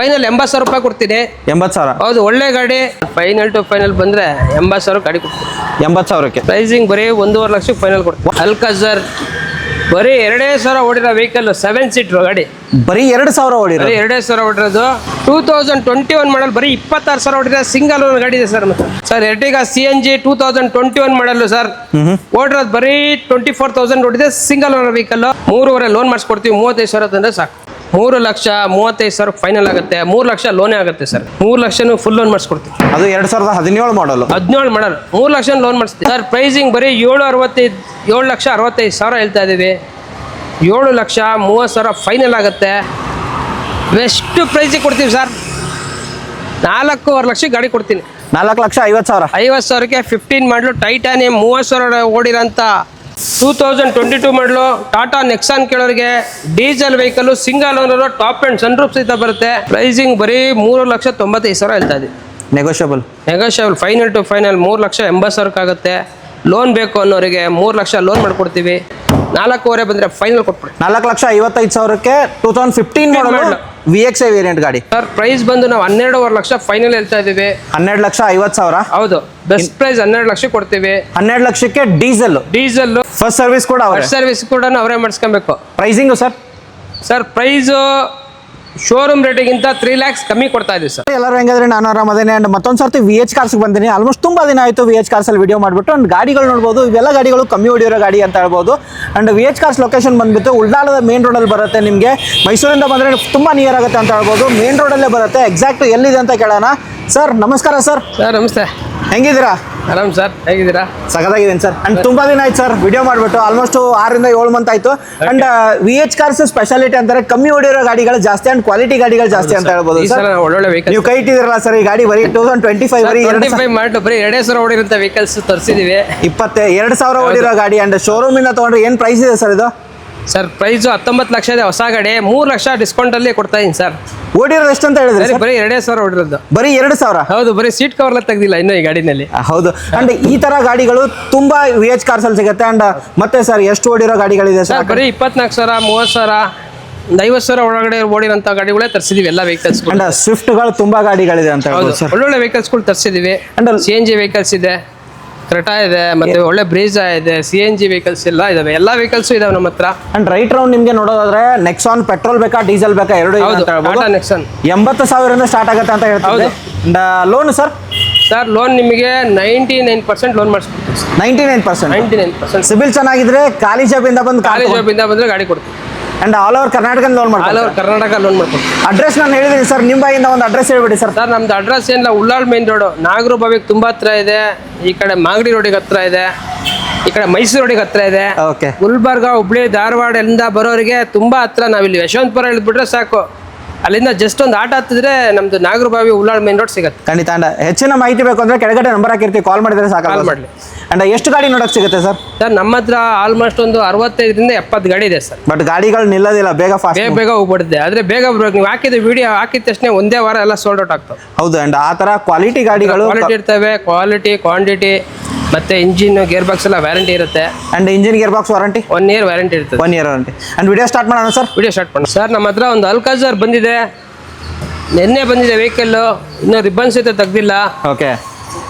Final 80,000 ರೂಪಾಯಿ ಕೊಡ್ತೀನಿ. 80,000? ಹೌದು, ಒಳ್ಳೆ ಗಾಡಿ. ಫೈನಲ್ ಟು ಫೈನಲ್ ಬಂದ್ರೆ 80,000 ಗಾಡಿ ಕೊಡ್ತೀನಿ. 80,000ಕ್ಕೆ ಪ್ರೈಸಿಂಗ್ ಬರೀ 1.5 ಲಕ್ಷಕ್ಕೆ ಫೈನಲ್ ಕೊಡ್ತೀನಿ. ಅಲ್ಕಾಜರ್ ಬರೀ 2,000 ಓಡಿರೋ ವೆಹಿಕಲ್, 7 ಸೀಟರ್ ಗಾಡಿ. ಬರೀ 2,000 ಓಡಿರೋ? ಬರೀ 2,000 ಓಡಿರೋದು. 2021 ಮಾಡಲ್, ಬರೀ 26,000 ಓಡಿರೋ ಸಿಂಗಲ್ ಓನ್ ಗಾಡಿ ಇದೆ sir. Sir Ertiga CNG 2021 model sir. ಓಡಿರೋದು ಬರೀ 24,000 ಓಡಿದೆ, ಸಿಂಗಲ್ ಓನರ್ ವೆಹಿಕಲ್. 3.5 ಲೋನ್ ಮಾಡಿಸ್ಕೊಡ್ತೀವಿ. 35,000 ತಂದ್ರೆ ಸಾಕು. 3,35,000 ಫೈನಲ್ ಆಗುತ್ತೆ. 3 ಲಕ್ಷ ಲೋನೇ ಆಗುತ್ತೆ ಸರ್. 3 ಲಕ್ಷನೂ ಫುಲ್ ಲೋನ್ ಮಾಡಿಸ್ಕೊಡ್ತೀವಿ. ಅದು 2017 ಮಾಡಲು. 17 ಮಾಡಲ್, 3 ಲಕ್ಷ ಲೋನ್ ಮಾಡಿಸ್ತೀವಿ ಸರ್. ಪ್ರೈಸಿಂಗ್ ಬರೀ 7,65,000 ಹೇಳ್ತಾ ಇದೀವಿ. 7,30,000 ಫೈನಲ್ ಆಗುತ್ತೆ. ಬೆಸ್ಟ್ ಪ್ರೈಸಿಗೆ ಕೊಡ್ತೀವಿ ಸರ್. 4.5 ಲಕ್ಷಕ್ಕೆ ಗಾಡಿ ಕೊಡ್ತೀನಿ. 4,50,000? 50,000ಕ್ಕೆ 15 ಮಾಡಲು ಟೈಟಾನಿಯಂ 30,000 ಓಡಿರೋಂಥ 2022 ಮಾಡಲು ಟಾಟಾ ನೆಕ್ಸಾನ್ ಕೇಳೋರಿಗೆ diesel vehicle, single owner, top end sunroof ಸಹಿತ ಬರುತ್ತೆ. ಪ್ರೈಸಿಂಗ್ ಬರೀ 3,95,000 ಹೇಳ್ತಾ ಇದ್ದೀವಿ. Negotiable? Negotiable. Final to final 3,80,000 ಆಗುತ್ತೆ. ಲೋನ್ ಬೇಕು ಅನ್ನೋರಿಗೆ 3 ಲಕ್ಷ ಲೋನ್ ಮಾಡ್ಕೊಡ್ತೀವಿ. 4.25 ಬಂದರೆ ಫೈನಲ್ ಕೊಟ್ಬಿಡಿ. 4,55,000ಕ್ಕೆ 2015 ಮಾಡಲು VXI ವೇರಿಯಂಟ್ ಗಾಡಿ ಸರ್. ಪ್ರೈಸ್ ಬಂದು ನಾವು 12.5 ಲಕ್ಷ ಫೈನಲ್ ಹೇಳ್ತಾ ಇದ್ದೀವಿ. 12,50,000? ಹೌದು, ಬೆಸ್ಟ್ ಪ್ರೈಸ್ 12 ಲಕ್ಷ ಕೊಡ್ತೀವಿ. 12 ಲಕ್ಷಕ್ಕೆ ಡೀಸೆಲ್? ಫಸ್ಟ್ ಸರ್ವಿಸ್ ಕೂಡ ಅವರೇ ಮಾಡಿಸ್ಕೊಬೇಕು. Pricing sir? Sir price showroom ರೇಟಿಗಿಂತ 3 lakhs ಕಮ್ಮಿ ಕೊಡ್ತಾ ಇದೀವಿ ಸರ್. ಎಲ್ಲರೂ ಹೆಂಗಾದ್ರೆ ನಾನು ಆರಾಮದೇನೆ. ಅಂಡ್ ಮತ್ತೊಂದು ಸರ್ತಿ VH ಕಾರ್ಸ್ಗೆ ಬಂದಿನಿ. ಆಲ್ಮೋಸ್ಟ್ ತುಂಬ ದಿನ ಆಯಿತು VH ಕಾರ್ಸಲ್ಲಿ ವಿಡಿಯೋ ಮಾಡಿಬಿಟ್ಟು. ಅಂಡ್ ಗಾಡಿಗಳು ನೋಡ್ಬೋದು, ಇವೆಲ್ಲ ಗಾಡಿಗಳು ಕಮ್ಮಿ ಹೊಡಿರೋ ಗಾಡಿ ಅಂತ ಹೇಳ್ಬೋದು. ಅಂಡ್ VH ಕಾರ್ಸ್ ಲೊಕೇಶನ್ ಬಂದುಬಿಟ್ಟು ಉಳ್ಳಾಲದ ಮೇನ್ ರೋಡಲ್ಲಿ ಬರುತ್ತೆ. ನಿಮಗೆ ಮೈಸೂರಿಂದ ಬಂದರೆ ತುಂಬ ನಿಯರ್ ಆಗುತ್ತೆ ಅಂತ ಹೇಳ್ಬೋದು. ಮೇನ್ ರೋಡಲ್ಲೇ ಬರುತ್ತೆ. ಎಕ್ಸಾಕ್ಟ್ ಎಲ್ಲಿದೆ ಅಂತ ಕೇಳೋಣ. ಸರ್ ನಮಸ್ಕಾರ. ಸರ್ ನಮಸ್ತೆ, ಹೆಂಗಿದ್ದೀರಾ? ಆರಾಮ್ ಸರ್, ಹೇಗಿದ್ದೀರಾ? ಸಖತ್ತಾಗಿದ್ದೀನಿ ಸರ್. ಅಂಡ್ ತುಂಬಾ ದಿನ ಆಯ್ತು ಸರ್ ವಿಡಿಯೋ ಮಾಡ್ಬಿಟ್ಟು. ಆಲ್ಮೋಸ್ಟ್ 6 7 ಮಂತ್ ಆಯ್ತು. ಅಂಡ್ VH ಕಾರ್ಸ್ ಸ್ಪೆಷಾಲಿಟಿ ಅಂತಾರೆ ಕಮ್ಮಿ ಹೊಡಿರೋ ಗಾಡಿಗಳು ಜಾಸ್ತಿ ಅಂಡ್ ಕ್ವಾಲಿಟಿ ಗಾಡಿಗಳು ಜಾಸ್ತಿ ಅಂತ ಹೇಳ್ಬೋದು ಸರ್. ಒಳ್ಳೊಳ್ಳೆ ವೆಹಿಕಲ್ ನೀವು ಕೈ ಇಟ್ಟಿದಿರಲ್ಲ ಸರ್. ಈ ಗಾಡಿ ಬರೀ 2025 ಬರೀ 25 ಮಾಡಲು ಬರೀ 2,000 ಓಡಿರೋಂಥ ವೆಹಿಕಲ್ಸ್ ತರಿಸಿದೀವಿ. 2,000 ಓಡಿರೋ ಗಾಡಿ. ಅಂಡ್ ಶೋರೂಮ್ ಇಂದ ತಗೊಂಡ್ರೆ ಏನು ಪ್ರೈಸ್ ಇದೆ ಸರ್ ಇದು? ಸರ್ ಪ್ರೈಸು 19 ಲಕ್ಷ ಇದೆ ಹೊಸ ಗಾಡಿ. 3 ಲಕ್ಷ ಡಿಸ್ಕೌಂಟ್ ಅಲ್ಲಿ ಕೊಡ್ತಾ ಇದೀನಿ ಸರ್. ಓಡಿರೋದು ಎಷ್ಟು ಅಂತ ಹೇಳಿದ್ರೆ? ಬರೀ 2,000 ಓಡಿರೋದು. ಬರೀ 2,000? ಹೌದು, ಬರೀ ಸೀಟ್ ಕವರ್ ತೆಗ್ದಿಲ್ಲ ಇನ್ನು ಈ ಗಾಡಿನಲ್ಲಿ. ಹೌದು. ಅಂಡ್ ಈ ತರ ಗಾಡಿಗಳು ತುಂಬಾ VH ಕಾರ್ಸ್ ಅಲ್ಲಿ ಸಿಗುತ್ತೆ. ಅಂಡ್ ಮತ್ತೆ ಸರ್ ಎಷ್ಟು ಓಡಿರೋ ಗಾಡಿಗಳಿದೆ ಸರ್? ಬರೀ 24,000, 30,000, 50,000 ಒಳಗಡೆ ಓಡಿರೋಂಥ ಗಾಡಿಗಳೇ ತರಿಸಿದೀವಿ ಎಲ್ಲ ವೆಹಿಕಲ್ಸ್. ಅಂಡ್ ಸ್ವಿಫ್ಟ್ಗಳು ತುಂಬಾ ಗಾಡಿಗಳಿದೆ ಅಂತ ಹೇಳ್ಬೋದು ಸರ್. ಒಳ್ಳೊಳ್ಳೆ ವೆಹಿಕಲ್ಸ್ಗಳು ತರಿಸಿದೀವಿ. ಅಂಡ್ CNG ವೆಹಿಕಲ್ಸ್ ಇದೆ, ಕ್ರೆಟಾ ಇದೆ, ಮತ್ತೆ ಒಳ್ಳೆ ಬ್ರೀಜಾ ಇದೆ, CNG ವೆಹಿಕಲ್ಸ್ ಎಲ್ಲ ಇದಾವೆ. ಎಲ್ಲ ವೆಹಿಕಲ್ಸ್ ಇದಾವೆ ನಮ್ಮ ಹತ್ರ. ಅಂಡ್ ರೈಟ್ ರೌಂಡ್ ನಿಮ್ಗೆ ನೋಡೋದಾದ್ರೆ ನೆಕ್ಸಾನ್ ಪೆಟ್ರೋಲ್ ಬೇಕಾ ಡೀಸೆಲ್ ಬೇಕಾ ಎರಡು ಟಾಟಾ ನೆಕ್ಸಾನ್ 80,000 ಸ್ಟಾರ್ಟ್ ಆಗುತ್ತೆ ಅಂತ ಹೇಳ್ತಾರೆ. And loan sir? Sir loan ನಿಮಗೆ 99% ಲೋನ್ ಮಾಡಿಸ್ಕೊಡ್ತೀವಿ. 99%? ಸಿಬಿಲ್ ಚೆನ್ನಾಗಿದ್ರೆ ಖಾಲಿ ಜಾಬಿಂದ ಬಂದ್ರೆ ಗಾಡಿ ಕೊಡ್ತೀವಿ. And all over Karnataka loan ಮಾಡ್ತೀವಿ. ಆಲ್ ಓವರ್ ಕರ್ನಾಟಕ ಲೋನ್ ಮಾಡ್ಕೊಡ್ತೀವಿ. ಅಡ್ರೆಸ್ ನಾನು ಹೇಳಿದ್ದೀನಿ ಸರ್, ನಿಮ್ಮ ಬಾಯಿಂದ ಒಂದು ಅಡ್ರೆಸ್ ಹೇಳ್ಬಿಡಿ ಸರ್. ಸರ್ ನಮ್ದು ಅಡ್ರೆಸ್ ಏನಿಲ್ಲ, ಉಳ್ಳಾಳ್ ಮೇನ್ ರೋಡು, ನಾಗರು ಬಾವಿಗೆ ತುಂಬಾ ಹತ್ರ ಇದೆ. ಈ ಕಡೆ ಮಾಗಡಿ ರೋಡಿಗೆ ಹತ್ರ ಇದೆ, ಈ ಕಡೆ ಮೈಸೂರು ರೋಡಿಗೆ ಹತ್ರ ಇದೆ. ಓಕೆ. ಗುಲ್ಬರ್ಗ, ಹುಬ್ಳಿ, ಧಾರವಾಡ ಎಲ್ಲ ಬರೋರಿಗೆ ತುಂಬಾ ಹತ್ರ. ನಾವಿಲ್ಲಿ ಯಶವಂತಪುರ ಇಳಿದ್ಬಿಟ್ರೆ ಸಾಕು, ಅಲ್ಲಿಂದ ಜಸ್ಟ್ ಒಂದು ಆಟ ಹತ್ತಿದ್ರೆ ನಮ್ದು ನಾಗರು ಬಾವಿ ಉಳ್ಳಾಳ್ ಮೇನ್ ರೋಡ್ ಸಿಗುತ್ತೆ. ಖಂಡಿತ. ಅಂಡ್ ಹೆಚ್ಚಿನ ಮಾಹಿತಿ ಬೇಕು ಅಂದ್ರೆ ಕೆಳಗಡೆ ನಂಬರ್ ಹಾಕಿರ್ತೀವಿ, ಕಾಲ್ ಮಾಡಿದ್ರೆ ಸಾಕು. ಕಾಲ್ ಮಾಡಲಿ. ಅಂಡ್ ಎಷ್ಟು ಗಾಡಿ ನೋಡಕ್ ಸಿಗುತ್ತೆ ಸರ್? ಸರ್ ನಮ್ಮ ಹತ್ರ ಆಲ್ಮೋಸ್ಟ್ ಒಂದು 65ರಿಂದ 70 ಗಾಡಿ ಇದೆ ಸರ್. ಬಟ್ ಗಾಡಿಗಳು ನಿಲ್ಲೋದಿಲ್ಲ, ಬೇಗ ಹೋಗ್ಬಿಡುತ್ತೆ. ಆದ್ರೆ ಬೇಗ ನೀವು ಹಾಕಿದ ವಿಡಿಯೋ ಹಾಕಿದ ತಕ್ಷಣ ಒಂದೇ ವಾರ ಎಲ್ಲ ಸೋಲ್ಡ್ ಔಟ್ ಆಗ್ತವೆ. ಹೌದು. ಅಂಡ್ ಆ ತರ ಕ್ವಾಲಿಟಿ ಗಾಡಿಗಳು ಇರ್ತವೆ. ಕ್ವಾಲಿಟಿ, ಕ್ವಾಂಟಿಟಿ, ಮತ್ತೆ ಇಂಜಿನ್, ಗೇರ್ ಬಾಕ್ಸ್ ಎಲ್ಲ ವ್ಯಾರಂಟಿ ಇರುತ್ತೆ. And engine gear box warranty 1 year warranty ಇರ್ತದೆ. 1 year warranty. And video start ಮಾಡೋಣ ಸರ್. ಸರ್ ನಮ್ಮ ಹತ್ರ ಒಂದು ಅಲ್ಕಾಜರ್ ಬಂದಿದೆ, ನಿನ್ನೆ ಬಂದಿದೆ ವೆಹಿಕಲ್. ಇನ್ನೂ ರಿಬ್ಬನ್ಸ್ ಸಹಿತ ತೆಗ್ದಿಲ್ಲ. ಓಕೆ.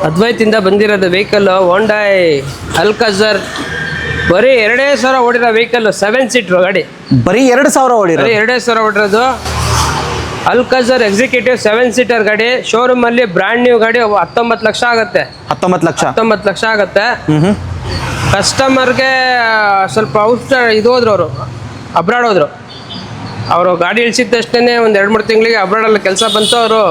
ಅದ್ವೈತಿಂದ ಬಂದಿರೋದು ವೆಹಿಕಲ್ ಹೊಂಡಾಯ್ ಅಲ್ಕಾಜರ್. ಬರೀ 2,000 ಓಡಿರೋ ವೆಹಿಕಲ್, 7 ಸೀಟರ್ ಗಾಡಿ. ಬರೀ 2,000 ಓಡಿರೋ? 2,000 ಓಡಿರೋದು ಅಲ್ಕಾಜರ್ ಎಕ್ಸಿಕ್ಯೂಟಿವ್ 7 ಸೀಟರ್ ಗಾಡಿ. ಶೋರೂಮ್ ಅಲ್ಲಿ ಬ್ರ್ಯಾಂಡ್ ನ್ಯೂ ಗಾಡಿ. 19 ಲಕ್ಷ ಆಗುತ್ತೆ. 19 ಲಕ್ಷ ಆಗುತ್ತೆ. ಕಸ್ಟಮರ್ಗೆ ಸ್ವಲ್ಪ ಹೋದ್ರು, ಅವರು ಅಬ್ರಾಡ್ ಅವರು ಗಾಡಿ ಇಳಿಸಿದ ತಕ್ಷಣ ಒಂದು 2-3 ತಿಂಗಳಿಗೆ ಅಬ್ರಾಡಲ್ಲಿ ಕೆಲಸ ಬಂತು, ಅವರು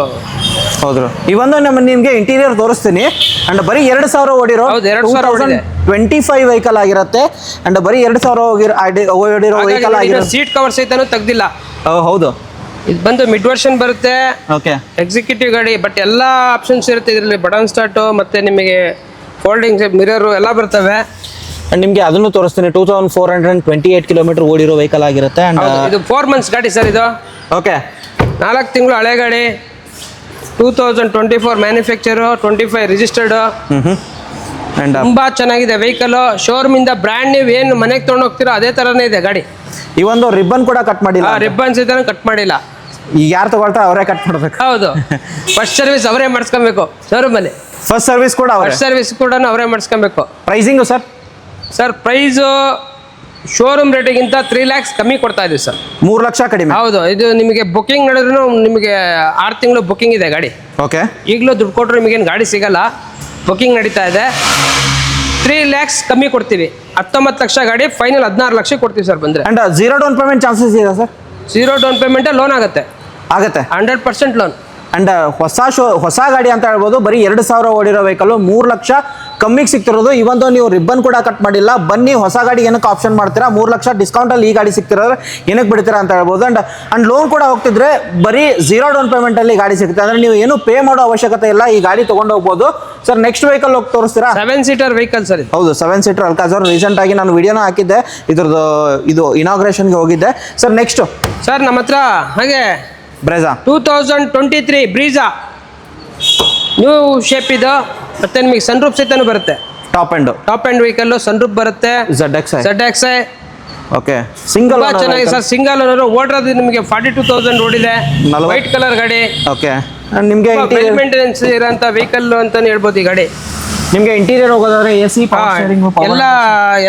ಹೋದ್ರು. ಇವೊಂದು ನಿಮ್ಗೆ ಇಂಟೀರಿಯರ್ ತೋರಿಸ್ತೀನಿ. ಅಂಡ್ ಬರೀ 2,000 ಓಡಿರೋ 2025 ವೆಹಿಕಲ್ ಆಗಿರುತ್ತೆ. ಅಂಡ್ ಬರೀ 2,000 ಓಡಿರೋ ವೆಹಿಕಲ್ ಆಗಿರೋ. ಸೀಟ್ ಕವರ್ ಸಹಿತನೂ ತೆಗ್ದಿಲ್ಲ. ಹೌದು. ಇದು ಬಂದು ಮಿಡ್ ವರ್ಷನ್ ಬರುತ್ತೆ. ಓಕೆ. ಎಕ್ಸಿಕ್ಯೂಟಿವ್ ಗಾಡಿ. ಬಟ್ ಎಲ್ಲ ಆಪ್ಷನ್ಸ್ ಇರುತ್ತೆ ಇದರಲ್ಲಿ. ಬಟನ್ ಸ್ಟಾರ್ಟು, ಮತ್ತೆ ನಿಮಗೆ ಫೋಲ್ಡಿಂಗ್ ಮಿರರ್ ಎಲ್ಲ ಬರ್ತವೆ. ಅಂಡ್ ನಿಮಗೆ ಅದನ್ನು ತೋರಿಸ್ತೀನಿ. 2,428 ಕಿಲೋಮೀಟರ್ ಓಡಿರೋ ವೆಹಿಕಲ್ ಆಗಿರುತ್ತೆ. ಅಂಡ್ ಇದು 4 months ಗಾಡಿ ಸರ್ ಇದು. ಓಕೆ. 4 ತಿಂಗಳು ಹಳೆ ಗಾಡಿ. 2024 ಮ್ಯಾನುಫ್ಯಾಕ್ಚರು, 25 ರಿಜಿಸ್ಟರ್ಡ್. ಅಂಡ್ ತುಂಬಾ ಚೆನ್ನಾಗಿದೆ ವೆಹಿಕಲ್. ಶೋರೂಮ್ ಇಂದ ಬ್ರ್ಯಾಂಡ್ ನೀವು ಏನು ಮನೆಗೆ ತೊಗೊಂಡು ಹೋಗ್ತೀರೋ ಅದೇ ತರನೇ ಇದೆ ಗಾಡಿ. ಈ ಒಂದು ರಿಬ್ಬನ್ ಕೂಡ ಕಟ್ ಮಾಡಿಲ್ಲ. ರಿಬ್ಬನ್ಸ್ ಇದನ್ನು ಕಟ್ ಮಾಡಿಲ್ಲ. ಈಗ ಯಾರು ತಗೊಳ್ತಾರೆ ಅವರೇ ಕಟ್ ಮಾಡ್ಬೇಕು. ಹೌದು, ಫಸ್ಟ್ ಸರ್ವಿಸ್ ಅವರೇ ಮಾಡಿಸ್ಕೊಬೇಕು ಶೋರೂಮಲ್ಲಿ. ಫಸ್ಟ್ ಸರ್ವಿಸ್ ಕೂಡ ಅವರೇ. ಫಸ್ಟ್ ಸರ್ವಿಸ್ ಕೂಡ ಅವರೇ ಮಾಡಿಸ್ಕೊಬೇಕು. Pricing sir? Sir price showroom ರೇಟಿಗಿಂತ 3 lakhs ಕಮ್ಮಿ ಕೊಡ್ತಾ ಇದೀವಿ ಸರ್. 3 ಲಕ್ಷ ಕಡಿಮೆ. ಹೌದು, ಇದು ನಿಮಗೆ ಬುಕ್ಕಿಂಗ್ ನಡೆದ್ರು ನಿಮಗೆ 6 ತಿಂಗಳು ಬುಕ್ಕಿಂಗ್ ಇದೆ ಗಾಡಿ. ಓಕೆ. ಈಗಲೂ ದುಡ್ಡು ಕೊಟ್ಟರು ನಿಮಗೇನು ಗಾಡಿ ಸಿಗಲ್ಲ, ಬುಕ್ಕಿಂಗ್ ನಡೀತಾ ಇದೆ. 3 lakhs ಕಮ್ಮಿ ಕೊಡ್ತೀವಿ. 19 ಲಕ್ಷ ಗಾಡಿ ಫೈನಲ್ 16 ಲಕ್ಷ ಕೊಡ್ತೀವಿ ಸರ್ ಬಂದರೆ. ಅಂಡ್ 0 ಡೌನ್ ಪೇಮೆಂಟ್ ಚಾನ್ಸಸ್ ಇದೆ ಸರ್? 0 ಡೌನ್ ಪೇಮೆಂಟೇ ಲೋನ್ ಆಗುತ್ತೆ. 100% ಲೋನ್. ಅಂಡ್ ಹೊಸ ಗಾಡಿ ಅಂತ ಹೇಳ್ಬೋದು. ಬರೀ 2,000 ಓಡಿರೋ ವೆಹಿಕಲ್ 3 ಲಕ್ಷ ಕಮ್ಮಿಗೆ ಸಿಗ್ತಿರೋದು. ಇವೊಂದು ನೀವು ರಿಬ್ಬನ್ ಕೂಡ ಕಟ್ ಮಾಡಿಲ್ಲ. ಬನ್ನಿ, ಹೊಸ ಗಾಡಿ ಏನಕ್ಕೆ ಆಪ್ಷನ್ ಮಾಡ್ತೀರಾ? 3 ಲಕ್ಷ ಡಿಸ್ಕೌಂಟಲ್ಲಿ ಈ ಗಾಡಿ ಸಿಗ್ತಿರೋದ್ರೆ ಏನಕ್ಕೆ ಬಿಡ್ತೀರಾ ಅಂತ ಹೇಳ್ಬೋದು. ಅಂಡ್ ಲೋನ್ ಕೂಡ ಹೋಗ್ತಿದ್ರೆ ಬರೀ 0 ಡೌನ್ ಪೇಮೆಂಟಲ್ಲಿ ಗಾಡಿ ಸಿಗುತ್ತೆ. ಅಂದರೆ ನೀವು ಏನು ಪೇ ಮಾಡೋ ಅವಶ್ಯಕತೆ ಇಲ್ಲ, ಈ ಗಾಡಿ ತೊಗೊಂಡು ಹೋಗ್ಬೋದು. ಸರ್ ನೆಕ್ಸ್ಟ್ ವೆಹಿಕಲ್ ಹೋಗಿ ತೋರಿಸ್ತೀರಾ? 7 ಸೀಟರ್ ವೆಹಿಕಲ್ ಸರ್. ಹೌದು, 7 ಸೀಟರ್ ಅಲ್ಕಾಜರ್. ರೀಸೆಂಟಾಗಿ ನಾನು ವಿಡಿಯೋನ ಹಾಕಿದ್ದೆ, ಇದ್ರದ್ದು ಇದು ಇನಾಗ್ರೇಷನ್ಗೆ ಹೋಗಿದ್ದೆ. ಸರ್ ನೆಕ್ಸ್ಟು ಸರ್ ನಮ್ಮ ಹತ್ರ ಹಾಗೆ ಬ್ರೆಜಾ 2023 ಬ್ರೀಜಾ ನ್ಯೂ ಶೇಪ್ ಇದು. ಮತ್ತೆ ನಿಮಗೆ ಸನ್ರೂಫ್ ಸಹಿತನೂ ಬರುತ್ತೆ. ಟಾಪ್ ಎಂಡ್ ವೆಹಿಕಲ್ ಸನ್ರೂಫ್ ಬರುತ್ತೆ. ZXi okay. ಸಿಂಗಲ್ ತುಂಬಾ ಚೆನ್ನಾಗಿದೆ ಸರ್. Single owner. ಓಡಿರೋದು ನಿಮಗೆ 42,000 ಓಡಿದೆ. ವೈಟ್ ಕಲರ್ ಗಾಡಿ. ಓಕೆ. ನಿಮಗೆ ವೆಲ್ ಮೇಂಟೆನೆನ್ಸ್ ಇರೋಂಥ ವೆಹಿಕಲ್ ಅಂತಾನೆ ಹೇಳ್ಬೋದು ಈ ಗಾಡಿ. ನಿಮಗೆ ಇಂಟೀರಿಯರ್ ಹೋಗೋದಾದ್ರೆ AC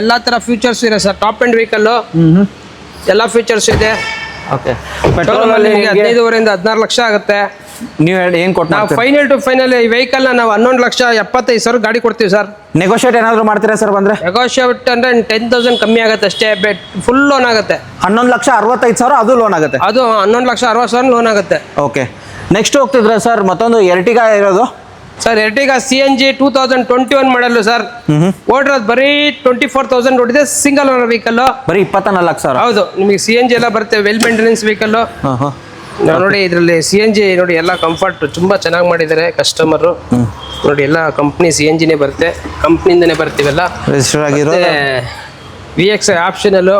ಎಲ್ಲ ತರ ಫೀಚರ್ಸ್ ಇದೆ ಸರ್. ಟಾಪ್ ಎಂಡ್ ವೆಹಿಕಲ್ ಎಲ್ಲ ಫೀಚರ್ಸ್ ಇದೆ. ಓಕೆ. ಪೆಟ್ರೋಲ್ ಅಲ್ಲಿ 15,500 16 ಲಕ್ಷ ಆಗುತ್ತೆ. ನೀವು ಏನು ಕೊಟ್ಟು ನಾವು ಫೈನಲ್ ಟು ಫೈನಲ್ ಈ ವೆಹಿಕಲ್ ನಾವು 11,75,000 ಗಾಡಿ ಕೊಡ್ತೀವಿ ಸರ್. ನೆಗೋಷಿಯೇಟ್ ಏನಾದರೂ ಮಾಡ್ತೀರಾ ಸರ್ ಬಂದ್ರೆ? ನೆಗೋಷಿಯೇಟ್ ಅಂದ್ರೆ 10,000 ಕಮ್ಮಿ ಆಗುತ್ತೆ ಅಷ್ಟೇ. ಫುಲ್ ಲೋನ್ ಆಗುತ್ತೆ. 11,65,000 ಅದು ಲೋನ್ ಆಗುತ್ತೆ. ಅದು 11,60,000 ಲೋನ್ ಆಗುತ್ತೆ. ಓಕೆ. ನೆಕ್ಸ್ಟ್ ಹೋಗ್ತಿದ್ರೆ ಸರ್ ಮತ್ತೊಂದು ಎರ್ಟಿಗಾ ಇರೋದು. ಸರ್ ಎರ್ಟಿಗಾ CNG 2021 ಮಾಡಲು ಸರ್. ಓಡಿರೋದು ಬರೀ 24,000 ಓಡಿದೆ. Single owner vehicle. ಬರೀ 24,00,000. ಹೌದು, ನಿಮಗೆ CNG ಎಲ್ಲ ಬರುತ್ತೆ. Well maintenance vehicle. ನೋಡಿ ಇದರಲ್ಲಿ CNG ನೋಡಿ ಎಲ್ಲ ಕಂಫರ್ಟ್ ತುಂಬಾ ಚೆನ್ನಾಗಿ ಮಾಡಿದ್ದಾರೆ ಕಸ್ಟಮರ್. ನೋಡಿ ಎಲ್ಲ ಕಂಪ್ನಿ CNGನೇ ಬರುತ್ತೆ, ಕಂಪ್ನಿಯಿಂದನೇ ಬರ್ತೀವಲ್ಲ. ರಿಜಿಸ್ಟರ್ ಆಗಿರೋ VXi optional.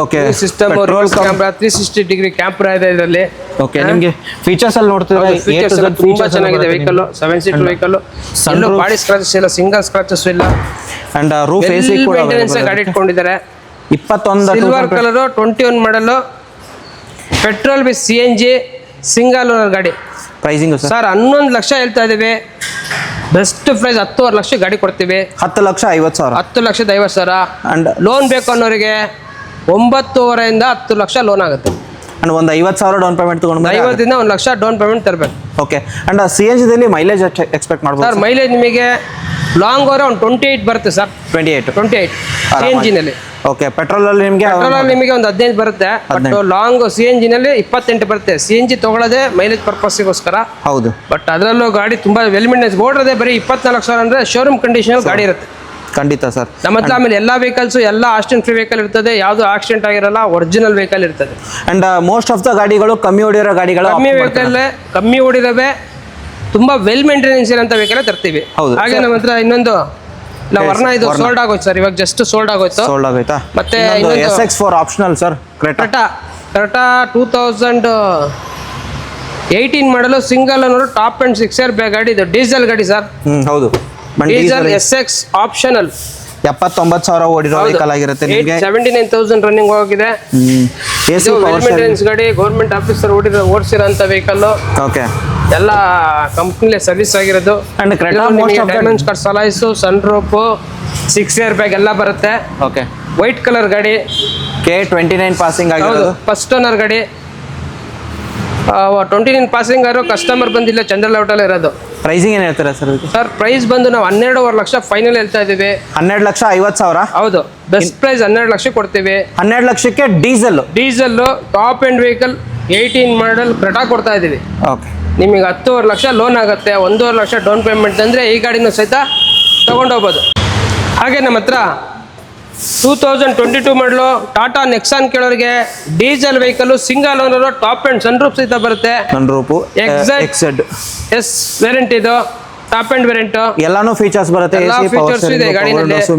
Okay. System camera 360 degree camera ಇದೆ ಇದರಲ್ಲಿ. ಓಕೆ. ನಿಮಗೆ ಫೀಚರ್ಸ್ ಅಲ್ಲಿ ನೋಡ್ತಿದ್ರೆ ಫೀಚರ್ಸ್ ಎಲ್ಲ ತುಂಬಾ ಚೆನ್ನಾಗಿದೆ ವೆಹಿಕಲ್. 7 seater vehicle. ಎಲ್ಲೂ ಬಾಡಿ ಸ್ಕ್ರಾಚಸ್ ಇಲ್ಲ, ಸಿಂಗಲ್ ಸ್ಕ್ರಾಚಸ್ ಇಲ್ಲ. ಅಂಡ್ ರೂಫ್ AC ಕೂಡ ಮೇಂಟೆನೆನ್ಸ್ ಗಾಡಿ ಇಟ್ಕೊಂಡಿದ್ದಾರೆ. 21 silver colour 21 model petrol with CNG single owner ಗಾಡಿ. ಪ್ರೈಸಿಂಗ್ ಸರ್ 11 ಲಕ್ಷ ಹೇಳ್ತಾ ಇದೀವಿ. ಬೆಸ್ಟ್ ಪ್ರೈಸ್ 10.5 ಲಕ್ಷ ಗಾಡಿ ಕೊಡ್ತೀವಿ. 10,50,000. 10,50,000. ಅಂಡ್ ಲೋನ್ ಬೇಕು ಅನ್ನೋರಿಗೆ 9.5 10 ಲಕ್ಷ ಲೋನ್ ಆಗುತ್ತೆ. ಅಂಡ್ ಒಂದು 50,000 ಡೌನ್ ಪೇಮೆಂಟ್ ತಗೊಂಡು 50 1 ಲಕ್ಷ ಡೌನ್ ಪೇಮೆಂಟ್ ತರಬೇಕು. ಓಕೆ. ಅಂಡ್ CNG ದಲ್ಲಿ ಮೈಲೇಜ್ ಎಕ್ಸ್ಪೆಕ್ಟ್ ಮಾಡ್ಬೋದು ಸರ್? ಮೈಲೇಜ್ ನಿಮಗೆ ಲಾಂಗ್ ಓವರ್ ಒಂದು 28 ಬರುತ್ತೆ ಸರ್. 28 CNG ನಲ್ಲಿ. ಓಕೆ. ಪೆಟ್ರೋಲ್ ಅಲ್ಲಿ ನಿಮಗೆ ಒಂದು 15 ಬರುತ್ತೆ. ಬಟ್ ಲಾಂಗ್ CNG ನಲ್ಲಿ 28 ಬರುತ್ತೆ. CNG ತಗೊಳ್ಳೋದೇ ಮೈಲೇಜ್ ಪರ್ಪಸ್ಗೋಸ್ಕರ. ಹೌದು. ಬಟ್ ಅದರಲ್ಲೂ ಗಾಡಿ ತುಂಬಾ ವೆಲ್ ಮೇಂಟೆನೆನ್ಸ್. ಓಡಿರೋದೇ ಬರೀ 24,000 ಅಂದ್ರೆ ಶೋರೂಮ್ ಕಂಡೀಷನ್ ಗಾಡಿ ಇರುತ್ತೆ. ಖಂಡಿತ ಸರ್. ನಮ್ಮ ಹತ್ರ ಆಮೇಲೆ ಎಲ್ಲ ವೆಹಿಕಲ್ಸ್ ಎಲ್ಲ ಆಕ್ಸಿಡೆಂಟ್ ಫ್ರೀ ವೆಹಿಕಲ್ ಇರ್ತದೆ. ಯಾವುದು ಆಕ್ಸಿಡೆಂಟ್ ಆಗಿರಲ್ಲ, ಒರಿಜಿನಲ್ ವೆಹಿಕಲ್ ಇರ್ತದೆ. ಅಂಡ್ ಮೋಸ್ಟ್ ಆಫ್ ದ ಗಾಡಿಗಳು ಕಮ್ಮಿ ಓಡಿರೋ ಗಾಡಿಗಳು. ಕಮ್ಮಿ ಓಡಿರವೆ ತುಂಬಾ ವೆಲ್ ಮೇಂಟೆನೆನ್ಸ್ ಇರೋಂಥ ವೆಹಿಕಲ್ ತರ್ತೀವಿ. ಹಾಗೆ ನಮ್ಮ ಹತ್ರ ಇನ್ನೊಂದು ವರ್ಣ ಇದು ಸೋಲ್ಡ್ ಆಗೋಯ್ತು ಸರ್. ಇವಾಗ ಜಸ್ಟ್ ಸೋಲ್ಡ್ ಆಗೋಯ್ತಾ. ಮತ್ತೆ SX4 optional sir. Creta 2018 model single owner top end 6 air bag ಗಾಡಿ. ಇದು ಡೀಸೆಲ್ ಗಾಡಿ ಸರ್. ಹೌದು. Diesel SX optional. 79,000 ಓಡಿರೋ ವೆಹಿಕಲ್ ಆಗಿರುತ್ತೆ. ನಿಮಗೆ 79,000 ರನ್ನಿಂಗ್ ಹೋಗಿದೆ. ಮೇಂಟೆನೆನ್ಸ್ ಗಾಡಿ. ಗೌರ್ಮೆಂಟ್ ಆಫೀಸರ್ ಓಡಿಸಿರೋಂಥ ವೆಹಿಕಲ್. ಓಕೆ. ಎಲ್ಲ ಕಂಪ್ನಿಲೇ ಸರ್ವಿಸ್ ಆಗಿರೋದು. And Creta most of diamonds cut alloys sunroof 6 air bag ಎಲ್ಲ ಬರುತ್ತೆ. ಓಕೆ. ವೈಟ್ ಕಲರ್ ಗಾಡಿ. K29 ಪಾಸಿಂಗ್ ಆಗಿರೋದು. ಫಸ್ಟ್ ಓನರ್ ಗಾಡಿ. 29 ಪಾಸಿಂಗ್ ಆರೋ ಕಸ್ಟಮರ್ ಬಂದಿಲ್ಲ, ಚಂದ್ರ ಲೇಔಟಲ್ಲಿ ಇರೋದು. ಪ್ರೈಸಿಂಗ್ ಏನು ಹೇಳ್ತೀರಾ ಸರ್? ಸರ್ ಪ್ರೈಸ್ ಬಂದು ನಾವು 12.5 ಲಕ್ಷ ಫೈನಲ್ ಹೇಳ್ತಾ ಇದ್ದೀವಿ. 12,50,000. ಹೌದು, ಬೆಸ್ಟ್ ಪ್ರೈಸ್ 12 ಲಕ್ಷ ಕೊಡ್ತೀವಿ. 12 ಲಕ್ಷಕ್ಕೆ ಡೀಸೆಲ್ ಟಾಪ್ ಎಂಡ್ ವೆಹಿಕಲ್ 18 ಮಾಡಲ್ ಕ್ರೆಟಾ ಕೊಡ್ತಾ ಇದ್ದೀವಿ. ಓಕೆ. ನಿಮಗೆ 10.5 ಲಕ್ಷ ಲೋನ್ ಆಗುತ್ತೆ. 1.5 ಲಕ್ಷ ಡೌನ್ ಪೇಮೆಂಟ್ ಅಂದರೆ ಈ ಗಾಡಿನೂ ಸಹಿತ ತೊಗೊಂಡೋಗ್ಬೋದು. ಹಾಗೆ ನಮ್ಮ ಹತ್ರ 2022 ಮಾಡಲು ಟಾಟಾ ನೆಕ್ಸಾನ್ ಕೇಳೋರಿಗೆ diesel vehicle single owner top end sunroof ಸಹಿತ ಬರುತ್ತೆ. XZ ಎಸ್ ವೇರಿಯಂಟ್ ಇದು. ಟಾಪ್ ಅಂಡ್ ವೇರಿಯಂಟ್ ಎಲ್ಲಾನು ಫೀಚರ್ಸ್ ಬರುತ್ತೆ.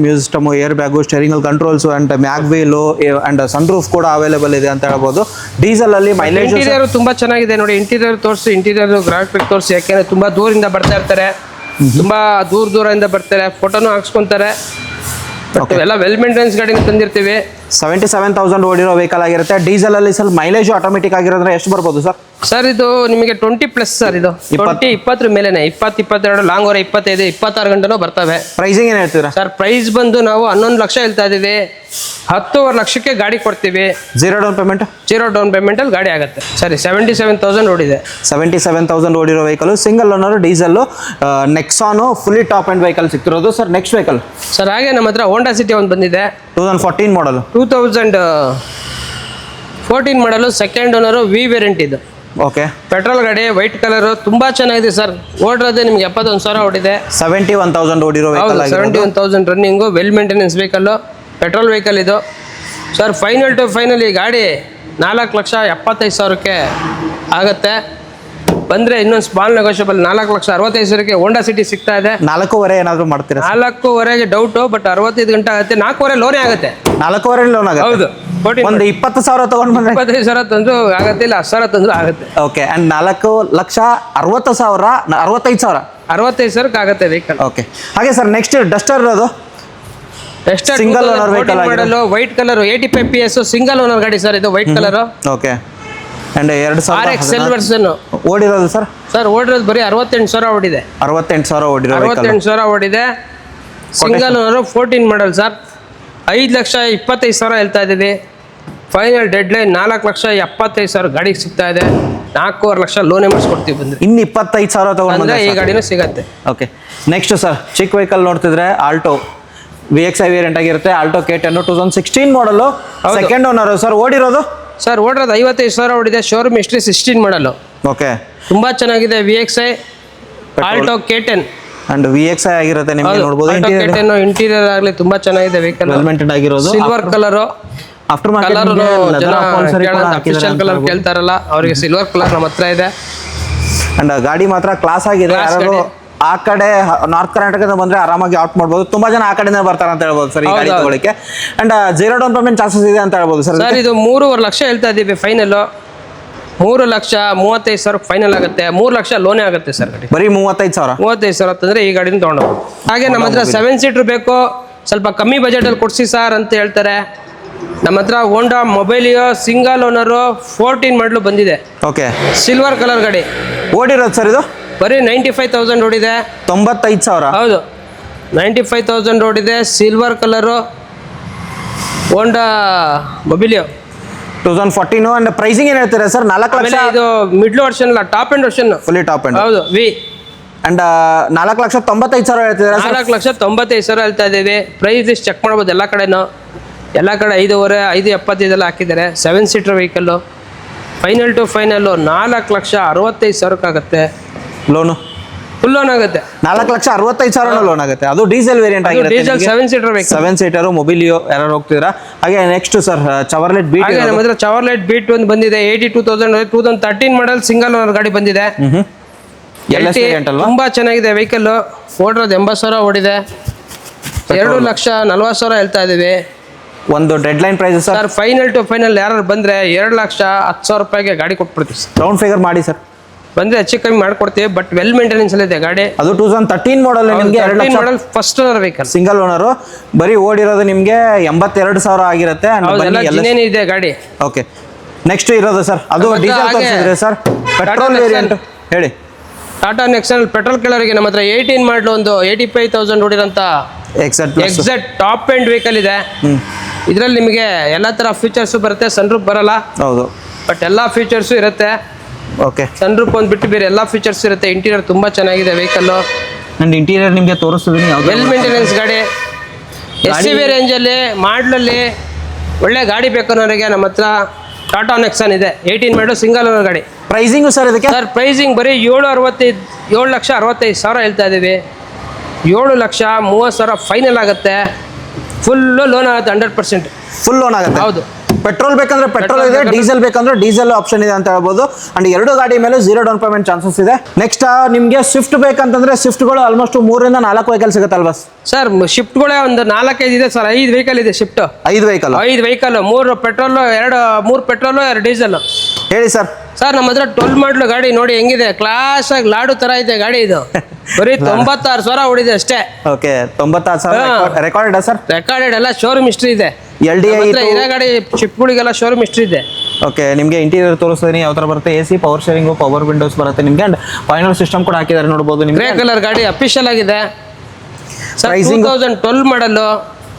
Music system, air bag, steering controls and mag wheel and sunroof ಕೂಡ ಅವೈಲೇಬಲ್ ಇದೆ ಅಂತ ಹೇಳ್ಬೋದು. ಡೀಸೆಲ್ ಅಲ್ಲಿ ಮೈಲೇಜ್ ಇಂಟೀರಿಯರ್ ತುಂಬಾ ಚೆನ್ನಾಗಿದೆ. ನೋಡಿ ಇಂಟೀರಿಯರ್ ತೋರಿಸಿ, ಇಂಟೀರಿಯರ್ ಗ್ರಾಫಿಕ್ ತೋರಿಸಿ. ಯಾಕೆಂದ್ರೆ ತುಂಬಾ ದೂರದಿಂದ ಬರ್ತಾ ಇರ್ತಾರೆ, ತುಂಬಾ ದೂರದಿಂದ ಬರ್ತಾರೆ, ಫೋಟೋನು ಹಾಕ್ಸ್ಕೊಂತಾರೆ. ಎಲ್ಲ ವೆಲ್ ಮೇಂಟೆನೆನ್ಸ್ ಗಾಡಿನ ತಂದಿರ್ತೀವಿ. 77,000 ಓಡಿರೋ ವೆಹಿಕಲ್ ಆಗಿರುತ್ತೆ. ಡೀಸೆಲ್ ಅಲ್ಲಿ ಸ್ವಲ್ಪ ಮೈಲೇಜ್ ಆಟೋಮೆಟಿಕ್ ಆಗಿರೋದ್ರೆ ಎಷ್ಟು ಬರ್ಬೋದು ಸರ್? ಸರ್ ಇದು ನಿಮಗೆ 20+ ಸರ್, ಇದು 20 ಮೇಲೆನೆ 22 ಲಾಂಗ್ ಓವರ್ 25 26 ಗಂಟೆನೂ ಬರ್ತವೆ. ಪ್ರೈಸಿಂಗ್ ಏನು ಹೇಳ್ತೀರಾ ಸರ್? ಪ್ರೈಸ್ ಬಂದು ನಾವು 11 ಲಕ್ಷ ಹೇಳ್ತಾ ಇದೀವಿ. 10.5 ಲಕ್ಷಕ್ಕೆ ಗಾಡಿ ಕೊಡ್ತೀವಿ. Zero down payment? Zero down payment ಅಲ್ಲಿ ಗಾಡಿ ಆಗುತ್ತೆ. ಸರಿ, 77,000 ಓಡಿದೆ. 77,000 ಓಡಿರೋ vehicle, single owner, diesel, Nexon fully top end vehicle ಸಿಗ್ತಿರೋದು. ಸರ್ ನೆಕ್ಸ್ಟ್ ವೆಹಿಕಲ್ ಸರ್ ಹಾಗೆ ನಮ್ಮ ಹತ್ರ ಹೋಂಡಾ ಸಿಟಿ ಒಂದು ಬಂದಿದೆ. 2014 model. 2014 model, second owner, V variant ಇದು. ಓಕೆ. ಪೆಟ್ರೋಲ್ ಗಾಡಿ, ವೈಟ್ ಕಲರ್, ತುಂಬಾ ಚೆನ್ನಾಗಿದೆ ಸರ್. ಓಡಿರೋದೇ ನಿಮ್ಗೆ 71,000 ಓಡಿದೆ. 71,000 ಓಡಿರೋ vehicle. 71,000 running, well maintenance vehicle, petrol vehicle ಇದು. ಸರ್ ಫೈನಲ್ ಟು ಫೈನಲ್ ಈ ಗಾಡಿ 4,75,000ಕ್ಕೆ ಆಗುತ್ತೆ. ಬಂದರೆ ಇನ್ನೊಂದು ಸ್ಮಾಲ್ ನೆಗೋಷಿಯಬಲ್ 4,65,000ಕ್ಕೆ ಹೋಂಡಾ ಸಿಟಿ ಸಿಗ್ತಾ ಇದೆ. 4.5 ಏನಾದರೂ ಮಾಡ್ತೀರಾ? 4.5ಗೆ ಡೌಟು, ಬಟ್ 65 ಗಂಟೆ ಆಗುತ್ತೆ. 4.5 ಲೋನೇ ಆಗುತ್ತೆ. 4.5 ಲೋನ್ ಆಗುತ್ತೆ? ಹೌದು. ಒಂದು 20,000 ತಗೊಂಡು ಬಂದ್ರೆ 25,000 ತಂದ್ರು ಆಗುತ್ತೆ, ಇಲ್ಲ 10,000 ತಂದ್ರು ಆಗುತ್ತೆ. ಓಕೆ. ಅಂಡ್ 4,60,000 65,000 65,000ಕ್ಕೆ ಆಗುತ್ತೆ ವೆಹಿಕಲ್. ಓಕೆ. ಹಾಗೆ ಸರ್ ನೆಕ್ಸ್ಟ್ ಡಸ್ಟರ್ ಇರೋದು single owner vehicle model, white colour, 85 PS single owner ಗಾಡಿ ಸರ್ ಇದು, white colour. Okay. And 2000 version ಓಡಿರೋದು ಸರ್? ಸರ್ ಓಡಿರೋದು ಬರೀ 68,000 ಓಡಿದೆ. 68,000 ಓಡಿರೋ 68,000 ಓಡಿದೆ. Single owner 14 model sir. 5,25,000 ಹೇಳ್ತಾ ಇದ್ದೀವಿ. ಫೈನಲ್ ಡೆಡ್ ಲೈನ್ 4,75,000 ಗಾಡಿಗೆ ಸಿಗ್ತಾ ಇದೆ. 4.5 ಲಕ್ಷ ಲೋನೇ ಮಾಡಿಸ್ಕೊಡ್ತೀವಿ ಬಂದ್ರೆ. ಇನ್ನು 25,000 ತಗೊಂಡ್ರೆ ಈ ಗಾಡಿನೂ ಸಿಗತ್ತೆ. ಓಕೆ. ನೆಕ್ಸ್ಟ್ ಸರ್ ಚಿಕ್ಕ ವೆಹಿಕಲ್ ನೋಡ್ತಿದ್ರೆ ಆಲ್ಟೋ VXi ವೇರಿಯಂಟ್ ಆಗಿರುತ್ತೆ. ಆಲ್ಟೋ K10 2016 ಮಾಡಲು, ಸೆಕೆಂಡ್ ಓನರ್ ಸರ್. ಓಡಿರೋದು ಸರ್ ಓಡಿರೋದು 55,000 ಓಡಿದೆ. ಶೋರೂಮ್ ಹಿಸ್ಟ್ರಿ 16 ಮಾಡಲು. ಓಕೆ. ತುಂಬಾ ಚೆನ್ನಾಗಿದೆ VXi Alto K10. And VXi ಆಗಿರುತ್ತೆ ನಿಮಗೆ ನೋಡಬಹುದು. ಇಂಟೀರಿಯರ್ ಆಗಲಿ ತುಂಬಾ ಚೆನ್ನಾಗಿದೆ ವೆಹಿಕಲ್. ವೆಲ್ ಮೇಂಟೈನ್ ಆಗಿರೋದು. Silver colour. After market official colour ಕೇಳ್ತಾರಲ್ಲ ಅವರಿಗೆ ಸಿಲ್ವರ್ ಕಲರ್ ನಮ್ಮ ಹತ್ರ ಇದೆ. ಅಂಡ್ ಗಾಡಿ ಮಾತ್ರ ಕ್ಲಾಸ್ ಆಗಿದೆ. ಯಾರು ಆ ಕಡೆ ನಾರ್ತ್ ಕರ್ನಾಟಕದಿಂದ ಬಂದ್ರೆ ಆರಾಮಾಗಿ ಆಫ್ ಮಾಡ್ಬೋದು. ತುಂಬಾ ಜನ ಆ ಕಡೆಯಿಂದ ಬರ್ತಾರೆ ಅಂತ ಹೇಳ್ಬೋದು ಸರ್ ಈ ಗಾಡಿ ತಗೊಳ್ಳಿಕ್ಕೆ. And zero down payment chances ಇದೆ ಅಂತ ಹೇಳ್ಬೋದು ಸರ್. ಸರ್ ಇದು 3.5 ಲಕ್ಷ ಹೇಳ್ತಾ ಇದ್ದೀವಿ ಫೈನಲ್. 3,35,000 ಫೈನಲ್ ಆಗುತ್ತೆ. 3 ಲಕ್ಷ ಲೋನೇ ಆಗುತ್ತೆ ಸರ್ ಗಾಡಿ. ಬರೀ 35,000? 35,000 ತಂದ್ರೆ ಈ ಗಾಡಿನ ತಗೊಂಡು. ಹಾಗೆ ನಮ್ಮ ಹತ್ರ 7 ಸೀಟರ್ ಬೇಕು, ಸ್ವಲ್ಪ ಕಮ್ಮಿ ಬಜೆಟಲ್ಲಿ ಕೊಡಿಸಿ ಸರ್ ಅಂತ ಹೇಳ್ತಾರೆ. ನಮ್ಮ ಹತ್ರ ಹೋಂಡಾ ಮೊಬೈಲಿಯೋ ಸಿಂಗಲ್ ಓನರು 14 ಮಾಡಲು ಬಂದಿದೆ. ಓಕೆ. ಸಿಲ್ವರ್ ಕಲರ್ ಗಾಡಿ. ಓಡಿರೋದು ಸರ್ ಇದು ಬರೀ 95,000 ಓಡಿದೆ. 95,000? ಹೌದು, 95,000 ಓಡಿದೆ. Silver colour Honda ಮೊಬೈಲಿಯೋ 2014. And pricing ಏನು ಹೇಳ್ತೀರಾ ಸರ್? 4 ಲಕ್ಷ? ಇದು ಮಿಡ್ಲ್ ವರ್ಷನ್ ಅಲ್ಲ, top end version. Fully top end. ಹೌದು, ವಿ. ಅಂಡ್ 4,95,000 ಹೇಳ್ತಿದ್ದೀರಾ? 4,95,000 ಹೇಳ್ತಾ ಇದ್ದೀವಿ. ಪ್ರೈಸ್ ಇಷ್ಟು ಚೆಕ್ ಮಾಡ್ಬೋದು ಎಲ್ಲ ಕಡೆನೂ. ಎಲ್ಲ ಕಡೆ 5.5, 5.75 ಹಾಕಿದ್ದಾರೆ. 7 seater vehicle. Final to final 4,65,000 ಆಗುತ್ತೆ ಲೋನು. ಫುಲ್ ಲೋನ್ ಆಗುತ್ತೆ. 4,65,000 ಲೋನ್ ಆಗುತ್ತೆ. ಅದು ಡೀಸೆಲ್ ವೇರಿಯಂಟ್ ಆಗಿರುತ್ತೆ. Diesel 7 seater vehicle. 7 ಸೀಟರು ಮೊಬೈಲಿಯೋ ಯಾರು ಹೋಗ್ತಿದ್ದೀರಾ? ಹಾಗೆ ನೆಕ್ಸ್ಟ್ ಸರ್ ಚವರ್ಲೆಟ್ ಬೀಟ್. ನಮ್ಮ ಹತ್ರ ಚವರ್ಲೆಟ್ ಬೀಟ್ ಒಂದು ಬಂದಿದೆ. 82,000 2013 ಮಾಡಲ್ ಸಿಂಗಲ್ ಓನರ್ ಗಾಡಿ ಬಂದಿದೆ. ತುಂಬಾ ಚೆನ್ನಾಗಿದೆ ವೆಹಿಕಲ್. ಓಡಿರೋದು 80,000 ಓಡಿದೆ. 2,40,000 ಹೇಳ್ತಾ ಇದೀವಿ. ಒಂದು deadline price sir? Final to final ಯಾರು ಬಂದ್ರೆ 2,10,000 ಗಾಡಿ ಕೊಟ್ಬಿಡ್ತೀವಿ. ರೌಂಡ್ ಫಿಗರ್ ಮಾಡಿ ಸರ್. ಬಂದ್ರೆ ಹೆಚ್ಚು ಕಮ್ಮಿ ಮಾಡ್ಕೊಡ್ತೀವಿ, ಬಟ್ ವೆಲ್ ಮೇಂಟೆನೆನ್ಸ್ ಅಲ್ಲಿ ಇದೆ ಗಾಡಿ. ಅದು 2013 ಮಾಡಲ್. ನಿಮಗೆ 2 ಮಾಡಲ್ first owner vehicle, single owner. ಬರೀ ಓಡಿರೋದು ನಿಮಗೆ 82,000 ಆಗಿರುತ್ತೆ. ಇದೆ ಗಾಡಿ. ಓಕೆ. ನೆಕ್ಸ್ಟ್ ಇರೋದು ಸರ್ ಅದು ಡೀಸೆಲ್ ತೋರಿಸಿದ್ರೆ ಸರ್ ಪೆಟ್ರೋಲ್ ವೇರಿಯಂಟ್ ಹೇಳಿ. ಟಾಟಾ ನೆಕ್ಸನ್ ಪೆಟ್ರೋಲ್ ಕೆಳವರಿಗೆ ನಮ್ಮ ಹತ್ರ 18 ಮಾಡಲು ಒಂದು 85,000 ಓಡಿರೋಂಥ ಎಕ್ಸಾಕ್ಟ್ ಟಾಪ್ ಎಂಡ್ ವೆಹಿಕಲ್ ಇದೆ. ಇದರಲ್ಲಿ ನಿಮಗೆ ಎಲ್ಲ ಥರ ಫೀಚರ್ಸು ಬರುತ್ತೆ. ಸನ್ರೂಫ್ ಬರಲ್ಲ. ಹೌದು, ಬಟ್ ಎಲ್ಲ ಫೀಚರ್ಸು ಇರುತ್ತೆ. ಓಕೆ. ಸನ್ರೂಫ್ ಒಂದು ಬಿಟ್ಟು ಬೇರೆ ಎಲ್ಲ ಫೀಚರ್ಸ್ ಇರುತ್ತೆ. ಇಂಟೀರಿಯರ್ ತುಂಬ ಚೆನ್ನಾಗಿದೆ ವೆಹಿಕಲ್ಲು. ಅಂಡ್ ಇಂಟೀರಿಯರ್ ನಿಮಗೆ ತೋರಿಸ್ತಿದ್ದೀನಿ. ವೆಲ್ ಮೇಂಟೆನೆನ್ಸ್ ಗಾಡಿ. SUV ರೇಂಜಲ್ಲಿ ಮಾಡಲಲ್ಲಿ ಒಳ್ಳೆ ಗಾಡಿ ಬೇಕು ಅನ್ನೋರಿಗೆ ನಮ್ಮ ಹತ್ರ ಟಾಟಾ ನೆಕ್ಸನ್ ಇದೆ. 18 ಮಾಡಲು ಸಿಂಗಲ್ ಓನರ್ ಗಾಡಿ. ಪ್ರೈಸಿಂಗು ಸರ್ ಇದಕ್ಕೆ? ಸರ್ ಪ್ರೈಸಿಂಗ್ ಬರೀ 7,65,000 ಹೇಳ್ತಾ ಇದ್ದೀವಿ. 7,30,000 ಫೈನಲ್ ಆಗುತ್ತೆ. ಫುಲ್ಲು ಲೋನ್ ಆಗುತ್ತೆ. 100% ಫುಲ್ ಲೋನ್ ಆಗುತ್ತೆ. ಹೌದು. ಪೆಟ್ರೋಲ್ ಬೇಕಂದ್ರೆ ಪೆಟ್ರೋಲ್ ಇದೆ, ಡೀಸೆಲ್ ಬೇಕಂದ್ರೆ ಡೀಸೆಲ್ ಆಪ್ಷನ್ ಇದೆ ಅಂತ ಹೇಳ್ಬೋದು. ಅಂಡ್ 2 ಗಾಡಿ ಮೇಲೆ ಝೀರೋ ಡೌನ್ ಪೇಮೆಂಟ್ ಚಾನ್ಸಸ್ ಇದೆ. ನೆಕ್ಸ್ಟ್ ನಿಮಗೆ ಸ್ವಿಫ್ಟ್ ಬೇಕಂತಂದ್ರೆ ಸ್ವಿಫ್ಟ್ಗಳು ಆಲ್ಮೋಸ್ಟ್ 3 ಇಂದ 4 ವೆಹಿಕಲ್ ಸಿಗುತ್ತಲ್ವಾ ಸರ್? ಶಿಫ್ಟ್ಗಳೇ ಒಂದು 4-5 ಇದೆ ಸರ್. 5 ವೆಹಿಕಲ್ ಇದೆ shift. 5 vehicle 3 petrol, 2 petrol, 2 diesel. ಹೇಳಿ ಸರ್. ಸರ್ ನಮ್ಮ ಹತ್ರ 12 ಮಾಡಲು ಗಾಡಿ ನೋಡಿ ಹೆಂಗಿದೆ. ಕ್ಲಾಸ್ ಆಗಿ ಲಾಡು ತರ ಇದೆ ಗಾಡಿ. ಇದು ಬರೀ 96,000 ಓಡಿದೆ ಅಷ್ಟೇ. ಓಕೆ. 96,000 recorded sir? ರೆಕಾರ್ಡೆಡ್ ಎಲ್ಲ ಶೋರೂಮ್ ಹಿಸ್ಟ್ರಿ ಇದೆ. LDI ಇರೋ ಗಾಡಿ ಶಿಫ್ಟ್ಗಳಿಗೆಲ್ಲ ಶೋರೂಮ್ ಹಿಸ್ಟ್ರಿ ಇದೆ. ಓಕೆ, ನಿಮಗೆ ಇಂಟೀರಿಯರ್ ತೋರಿಸ್ತೀನಿ ಯಾವ ಥರ ಬರುತ್ತೆ. AC power steering, power windows ಬರುತ್ತೆ ನಿಮಗೆ. ಅಂಡ್ ಫೈನಲ್ ಸಿಸ್ಟಮ್ ಕೂಡ ಹಾಕಿದ್ದಾರೆ ನೋಡ್ಬೋದು ನಿಮಗೆ. ಗ್ರೇ ಕಲರ್ ಗಾಡಿ ಅಫಿಷಿಯಲ್ ಆಗಿದೆ ಸರ್. 2012 ಮಾಡಲು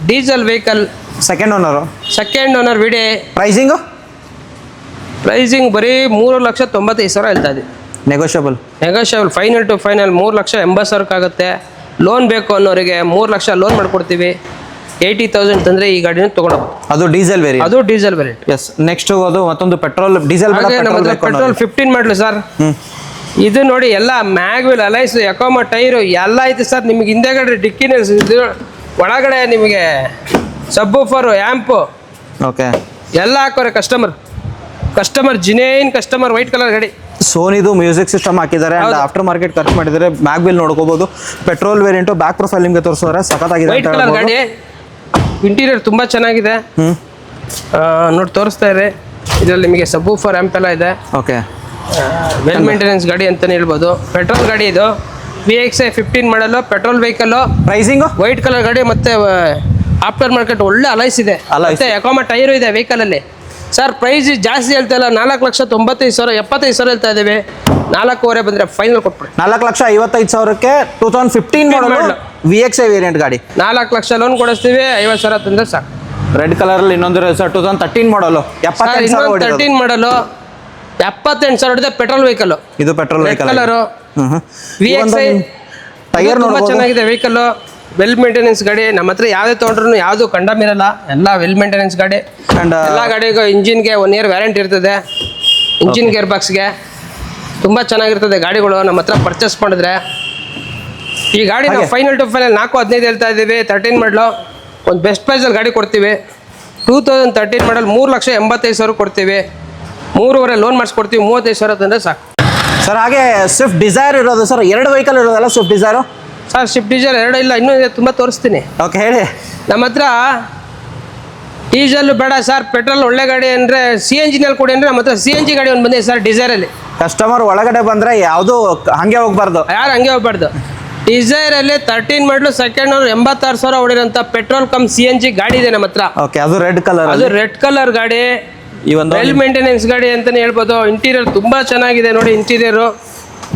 ಡೀಸೆಲ್ ವೆಹಿಕಲ್, ಸೆಕೆಂಡ್ ಓನರ್ ವಿಡಿ. ಪ್ರೈಸಿಂಗ್ ಬರೀ 3,95,000 ಹೇಳ್ತಾ ಇದ್ದೀವಿ. ನೆಗೋಷಿಯಬಲ್ ಫೈನಲ್ ಟು ಫೈನಲ್ 3,80,000 ಆಗುತ್ತೆ. ಲೋನ್ ಬೇಕು ಅನ್ನೋರಿಗೆ 3 ಲಕ್ಷ ಲೋನ್ ಮಾಡ್ಕೊಡ್ತೀವಿ. 80,000 ತಂದ್ರೆ ಈ ಗಾಡಿನ ತಗೊಳ್ಬೋದು. ಅದು ಡೀಸೆಲ್ ವೇರಿಯಂಟ್. ಎಸ್, ನೆಕ್ಸ್ಟ್ ಅದು ಮತ್ತೊಂದು ಪೆಟ್ರೋಲ್ ಡೀಸೆಲ್ ಪೆಟ್ರೋಲ್ 15 ಮಾಡಲು ಸರ್. ಇದು ನೋಡಿ ಎಲ್ಲ ಮ್ಯಾಗ್ವಿಲ್, ಅಲೈಸ್, ಎಕೋಮಾ ಟೈರು ಎಲ್ಲ ಐತೆ ಸರ್. ನಿಮ್ಗೆ ಹಿಂದೆಗಡೆ ಡಿಕ್ಕಿನ ಒಳಗಡೆ ನಿಮಗೆ ಸಬ್ಬೂಫರು, ಆ್ಯಂಪು ಓಕೆ ಎಲ್ಲ ಹಾಕೋರೆ. Customer genuine customer. White colour ಗಾಡಿ, ಸೋನಿದು ಮ್ಯೂಸಿಕ್ ಸಿಸ್ಟಮ್ ಹಾಕಿದ್ದಾರೆ. ಅಂಡ್ ಆಫ್ಟರ್ ಮಾರ್ಕೆಟ್ ಖರ್ಚು ಮಾಡಿದ್ದಾರೆ. ಮ್ಯಾಗ್ವಿಲ್ ನೋಡ್ಕೋಬಹುದು. ಪೆಟ್ರೋಲ್ ವೇರಿಯಂಟು, ಬ್ಯಾಕ್ ಪ್ರೊಫೈಲ್ ನಿಮಗೆ ತೋರಿಸಿದ್ರೆ ಸಖತ್ತಾಗಿದೆ. ವೈಟ್ ಕಲರ್ ಗಾಡಿ, ಇಂಟೀರಿಯರ್ ತುಂಬಾ ಚೆನ್ನಾಗಿದೆ. ನೋಡಿ ತೋರಿಸ್ತಾ ಇದೆ. ಇದರಲ್ಲಿ ನಿಮಗೆ ಸಬ್ಬೂಫರ್ ಆ್ಯಂಪ್ ಎಲ್ಲ ಇದೆ. ಓಕೆ, ವೆಲ್ ಮೇಂಟೆನೆನ್ಸ್ ಗಾಡಿ ಅಂತಾನೆ ಹೇಳ್ಬೋದು. ಪೆಟ್ರೋಲ್ ಗಾಡಿ ಇದು. VXi 15 ಮಾಡಲು petrol vehicle. Pricing white colour ಗಾಡಿ ಮತ್ತೆ ಆಫ್ಟರ್ ಮಾರ್ಕೆಟ್ ಒಳ್ಳೆ ಅಲೈಸ್ ಇದೆ. ಮತ್ತೆ ಎಕೋಮಾ ಟೈರು ಇದೆ ವೆಹಿಕಲ್ ಅಲ್ಲಿ. ಸರ್ ಪ್ರೈಸ್ ಜಾಸ್ತಿ ಹೇಳ್ತಾ ಇಲ್ಲ. 4,95,000 75,000 ಹೇಳ್ತಾ ಇದ್ದೀವಿ. 4.5 ಬಂದ್ರೆ ಫೈನಲ್ ಕೊಟ್ಬಿಡಿ. 4,55,000ಕ್ಕೆ 2015 ಮಾಡಲ್ VXi ವೇರಿಯಂಟ್ ಗಾಡಿ. 4 ಲಕ್ಷ ಲೋನ್ ಕೊಡಿಸ್ತೀವಿ. 50,000 ತಂದ್ರೆ ಸಾಕು. ರೆಡ್ ಕಲರ್ ಅಲ್ಲಿ ಇನ್ನೊಂದು ಸರ್ 2013 ಮಾಡಲು 13 ಮಾಡಲು 78,000 ಹೊಡೆದ ಪೆಟ್ರೋಲ್ ವೆಹಿಕಲ್. ಇದು petrol vehicle colour. VXi tyre ತುಂಬಾ ಚೆನ್ನಾಗಿದೆ ವೆಹಿಕಲ್. ವೆಲ್ ಮೇಂಟೆನೆನ್ಸ್ ಗಾಡಿ. ನಮ್ಮ ಹತ್ರ ಯಾವುದೇ ತೊಗೊಂಡ್ರು ಯಾವುದು ಕಂಡಮ್ ಇರಲ್ಲ. ಎಲ್ಲ ವೆಲ್ ಮೇಂಟೆನೆನ್ಸ್ ಗಾಡಿ. ಎಲ್ಲ ಗಾಡಿಗೂ ಇಂಜಿನ್ಗೆ 1 ಇಯರ್ ವ್ಯಾರಂಟಿ ಇರ್ತದೆ. ಇಂಜಿನ್ ಗೇರ್ ಬಾಕ್ಸ್ಗೆ ತುಂಬ ಚೆನ್ನಾಗಿರ್ತದೆ ಗಾಡಿಗಳು. ನಮ್ಮ ಹತ್ರ ಪರ್ಚೇಸ್ ಮಾಡಿದ್ರೆ ಈ ಗಾಡಿ ನಾವು ಫೈನಲ್ ಟು ಫೈನಲ್ 4,15 ಹೇಳ್ತಾ ಇದ್ದೀವಿ. 13 ಮಾಡಲು ಒಂದು ಬೆಸ್ಟ್ ಪ್ರೈಸಲ್ಲಿ ಗಾಡಿ ಕೊಡ್ತೀವಿ. 2013 ಮಾಡಲ್ 3,85,000 ಕೊಡ್ತೀವಿ. 3.5 ಲೋನ್ ಮಾಡಿಸ್ಕೊಡ್ತೀವಿ. 35,000 ತಂದರೆ ಸಾಕು ಸರ್. ಹಾಗೆ ಸ್ವಿಫ್ಟ್ ಡಿಸೈರ್ ಇರೋದು ಸರ್, 2 ವೆಹಿಕಲ್ ಇರೋದಲ್ಲ Swift Dzire sir? Swift Dzire 2 ಇಲ್ಲ, ಇನ್ನೂ ಇದೆ, ತುಂಬ ತೋರಿಸ್ತೀನಿ. ಓಕೆ, ಹೇಳಿ. ನಮ್ಮ ಹತ್ರ ಡೀಸೆಲ್ ಬೇಡ ಸರ್, ಪೆಟ್ರೋಲ್ ಒಳ್ಳೆ ಗಾಡಿ ಅಂದರೆ CNGನಲ್ಲಿ ಕೊಡಿ ಅಂದರೆ ನಮ್ಮ ಹತ್ರ CNG ಗಾಡಿ ಒಂದು ಬಂದಿದೆ ಸರ್ ಡಿಸೈರಲ್ಲಿ. ಕಸ್ಟಮರ್ ಒಳಗಡೆ ಬಂದರೆ ಯಾವುದು ಹಂಗೆ ಹೋಗ್ಬಾರ್ದು, ಯಾರು ಹಂಗೆ ಹೋಗ್ಬಾರ್ದು. ಡಿಸೈರಲ್ಲಿ 13 ಮಾಡಲು ಸೆಕೆಂಡ್ ಓನರ್ 86,000 ಹೊಡಿರೋಂಥ ಪೆಟ್ರೋಲ್ ಕಮ್ CNG ಗಾಡಿ ಇದೆ ನಮ್ಮ ಹತ್ರ. ಓಕೆ, ಅದು ರೆಡ್ ಕಲರ್. ಅದು ರೆಡ್ ಕಲರ್ ಗಾಡಿ. ಈ ಒಂದು ವೆಲ್ ಮೇಂಟೆನೆನ್ಸ್ ಗಾಡಿ ಅಂತಾನೆ ಹೇಳ್ಬೋದು. ಇಂಟೀರಿಯರ್ ತುಂಬಾ ಚೆನ್ನಾಗಿದೆ ನೋಡಿ. ಇಂಟೀರಿಯರ್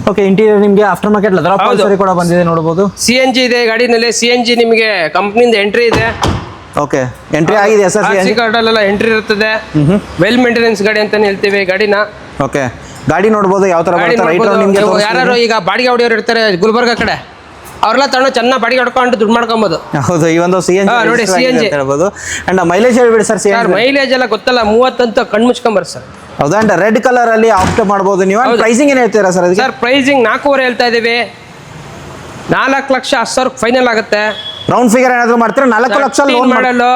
ಓಕೆ, ಇಂಟೀರಿಯರ್ ನಿಮಗೆ ಆಫ್ಟರ್ ಮಾರ್ಕೆಟ್ ಲೆದರ್ ಅಪ್ಹೋಲ್ಸ್ಟರಿ ಕೂಡ ಬಂದಿದೆ ನೋಡಬಹುದು. CNG ಇದೆ ಗಾಡಿನಲ್ಲಿ. CNG ನಿಮಗೆ ಕಂಪ್ನಿಯಿಂದ ಎಂಟ್ರಿ ಇದೆ. ಓಕೆ, ಎಂಟ್ರಿ ಆಗಿದೆ ಸರ್. CNG ಕಾರ್ಡಲ್ಲೆಲ್ಲ ಎಂಟ್ರಿ ಇರ್ತದೆ. ವೆಲ್ ಮೇಂಟೆನೆನ್ಸ್ ಗಾಡಿ ಅಂತಾನೆ ಹೇಳ್ತೀವಿ ಗಾಡಿನ. ಓಕೆ, ಗಾಡಿ ನೋಡಬಹುದು ಯಾವ ತರ ಬರುತ್ತೆ. ರೈಟ್ ನಿಮಗೆ ಯಾರು ಈಗ ಬಾಡಿಗೆ ಹೊಡಿಯೋರು ಇರ್ತಾರೆ ಗುಲ್ಬರ್ಗ ಕಡೆ, ಅವ್ರೆಲ್ಲ ತಗೊಂಡು ಚೆನ್ನಾಗಿ ಬಾಡಿಗೆ ಹೊಡ್ಕೊಂಡು ದುಡ್ಡು ಮಾಡ್ಕೊಬೋದು. ಹೌದು, ಈ ಒಂದು CNG ನೋಡಿ CNG ಹೇಳ್ಬೋದು. ಅಂಡ್ ಮೈಲೇಜ್ ಹೇಳ್ಬಿಡಿ ಸರ್. ಮೈಲೇಜ್ ಎಲ್ಲ ಗೊತ್ತಲ್ಲ, 30 ಅಂತ ಕಣ್ಣು ಮುಚ್ಕೊಂಬರ್ ಸರ್. ಹೌದಾ? ಅಂಡ್ ರೆಡ್ ಕಲರ್ ಅಲ್ಲಿ ಆಪ್ಟ್ ಮಾಡಬಹುದು ನೀವು. ಪ್ರೈಸಿಂಗ್ ಏನು ಹೇಳ್ತೀರಾ ಸರ್? ಸರ್ ಪ್ರೈಸಿಂಗ್ 4.5 ಹೇಳ್ತಾ ಇದೀವಿ. 4,10,000 ಫೈನಲ್ ಆಗುತ್ತೆ. ರೌಂಡ್ ಫಿಗರ್ ಏನಾದ್ರು ಮಾಡ್ತೀರಾ? 4 ಲಕ್ಷ ಲೋನ್ ಮಾಡಲು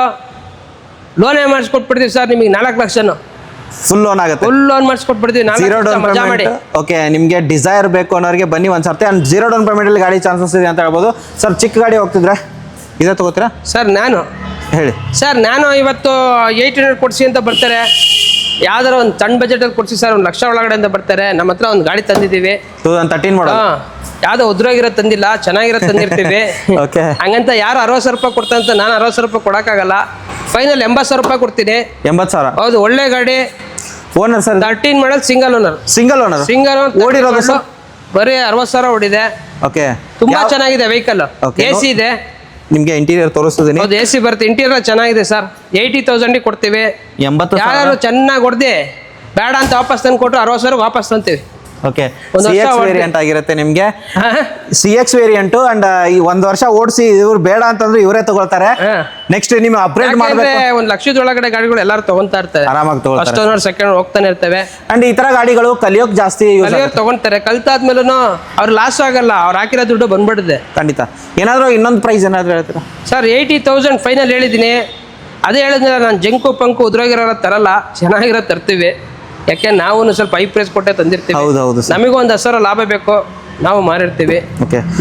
ಲೋನೇ ಮಾಡಿಸ್ಕೊಟ್ಬಿಡ್ತೀವಿ ಸರ್. ನಿಮಗೆ 4 ಲಕ್ಷನು ಫುಲ್ ಲೋನ್ ಆಗುತ್ತೆ. ಫುಲ್ ಲೋನ್ ಮಾಡಿಸ್ಕೊಟ್ಬಿಡ್ತೀವಿ. 0 ಡೌನ್ ಪೇಮೆಂಟ್. ಓಕೆ, ನಿಮಗೆ ಡಿಸೈರ್ ಬೇಕು ಅನ್ನೋರಿಗೆ ಬನ್ನಿ ಒಂದ್ಸರ್ತಿ. ಅಂಡ್ 0 ಡೌನ್ ಪೇಮೆಂಟ್ ಅಲ್ಲಿ ಗಾಡಿ ಚಾನ್ಸಸ್ ಇದೆ ಅಂತ ಹೇಳ್ಬೋದು ಸರ್. ಚಿಕ್ಕ ಗಾಡಿ ಹೋಗ್ತಿದ್ರೆ ಇದೇ ತಗೋತೀರಾ ಸರ್? ನಾನು ಹೇಳಿ ಸರ್. ನಾನು ಇವತ್ತು 800 ಕೊಡಿಸಿ ಅಂತ ಬರ್ತಾರೆ. ಯಾವ್ದಾರ ಒಂದು ಸಣ್ಣ ಬಜೆಟಲ್ಲಿ ಕೊಡಿಸಿ ಸರ್, 1 ಲಕ್ಷ ಒಳಗಡೆ ಅಂತ ಬರ್ತಾರೆ. ನಮ್ಮ ಹತ್ರ ಒಂದು ಗಾಡಿ ತಂದಿದ್ದೀವಿ. 2013 ಮಾಡಲ್. ಯಾವ್ದೋ ಉದ್ರೋಗಿರೋ ತಂದಿಲ್ಲ, ಚೆನ್ನಾಗಿರೋ ತಂದಿರ್ತೀವಿ. ಓಕೆ, ಹಂಗಂತ ಯಾರು 60,000 ರೂಪಾಯಿ ಕೊಡ್ತಂತ ನಾನು 60,000 ರೂಪಾಯಿ ಕೊಡೋಕ್ಕಾಗಲ್ಲ. ಫೈನಲ್ 80,000 ರೂಪಾಯಿ ಕೊಡ್ತೀನಿ. 80,000? ಹೌದು, ಒಳ್ಳೆ ಗಾಡಿ. Owner sir? 13 model single owner. ಓಡಿರೋದು ಸರ್ ಬರೀ 60,000 ಓಡಿದೆ. ಓಕೆ, ತುಂಬಾ ಚೆನ್ನಾಗಿದೆ ವೆಹಿಕಲ್. AC ಇದೆ. ನಿಮಗೆ ಇಂಟೀರಿಯರ್ ತೋರಿಸ್ತಿದ್ದೀನಿ. ಹೌದು, AC ಬರುತ್ತೆ. ಇಂಟೀರಿಯರ್ ಚೆನ್ನಾಗಿದೆ ಸರ್. 80,000 ಕೊಡ್ತೀವಿ. 80,000 ಯಾರು ಚೆನ್ನಾಗಿ ಹೊಡೆದಿ ಬೇಡ ಅಂತ ವಾಪಸ್ ತಂದು ಕೊಟ್ಟರು 60,000 ವಾಪಸ್ ತಂತೀವಿ. ಓಕೆ, CX ವೇರಿಯಂಟ್ ಆಗಿರುತ್ತೆ ನಿಮಗೆ. CX variant. ಅಂಡ್ ಈ 1 ವರ್ಷ ಓಡಿಸಿ ಇವ್ರು ಬೇಡ ಅಂತಂದ್ರೆ ಇವರೇ ತಗೊಳ್ತಾರೆ. ನೆಕ್ಸ್ಟ್ ನೀವು ಅಪ್ಗ್ರೇಡ್ ಮಾಡಬೇಕು. 1 ಲಕ್ಷದ ಒಳಗಡೆ ಗಾಡಿಗಳು ಎಲ್ಲರೂ ತಗೊಂತಾ ಇರ್ತಾರೆ, ಆರಾಮಾಗಿ ತಗೊಳ್ತಾರೆ. ಫಸ್ಟ್ ಓನರ್ ಸೆಕೆಂಡ್ ಹೋಗ್ತಾನೆ ಇರ್ತವೆ. ಅಂಡ್ ಈ ತರ ಗಾಡಿಗಳು ಕಲಿಯೋಕ್ ಜಾಸ್ತಿ ತಗೊಂತಾರೆ. ಕಲ್ತಾದ್ಮೇಲೂ ಅವ್ರು ಲಾಸ್ ಆಗಲ್ಲ. ಅವ್ರು ಹಾಕಿರೋ ದುಡ್ಡು ಬಂದ್ಬಿಡುತ್ತೆ. ಖಂಡಿತ. ಏನಾದ್ರು ಇನ್ನೊಂದು ಪ್ರೈಸ್ ಏನಾದ್ರು ಹೇಳ್ತೀರಾ ಸರ್? 80,000 ಫೈನಲ್ ಹೇಳಿದ್ದೀನಿ. ಅದೇ ಹೇಳಿದ್ನಲ್ಲ, ನಾನು ಜಂಕು ಪಂಕು ಉದ್ರೋಗಿರೋ ತರಲ್ಲ, ಚೆನ್ನಾಗಿರೋ ತರ್ತೀವಿ. ಯಾಕೆ ನಾವು ಸ್ವಲ್ಪ ಹೈ ಪ್ರೈಸ್ ಕೊಟ್ಟೆ ತಂದಿರ್ತೀವಿ. ಹೌದು, ನಮಗೂ ಒಂದು 10,000 ಲಾಭ ಬೇಕು, ನಾವು ಮಾರಿರ್ತೀವಿ.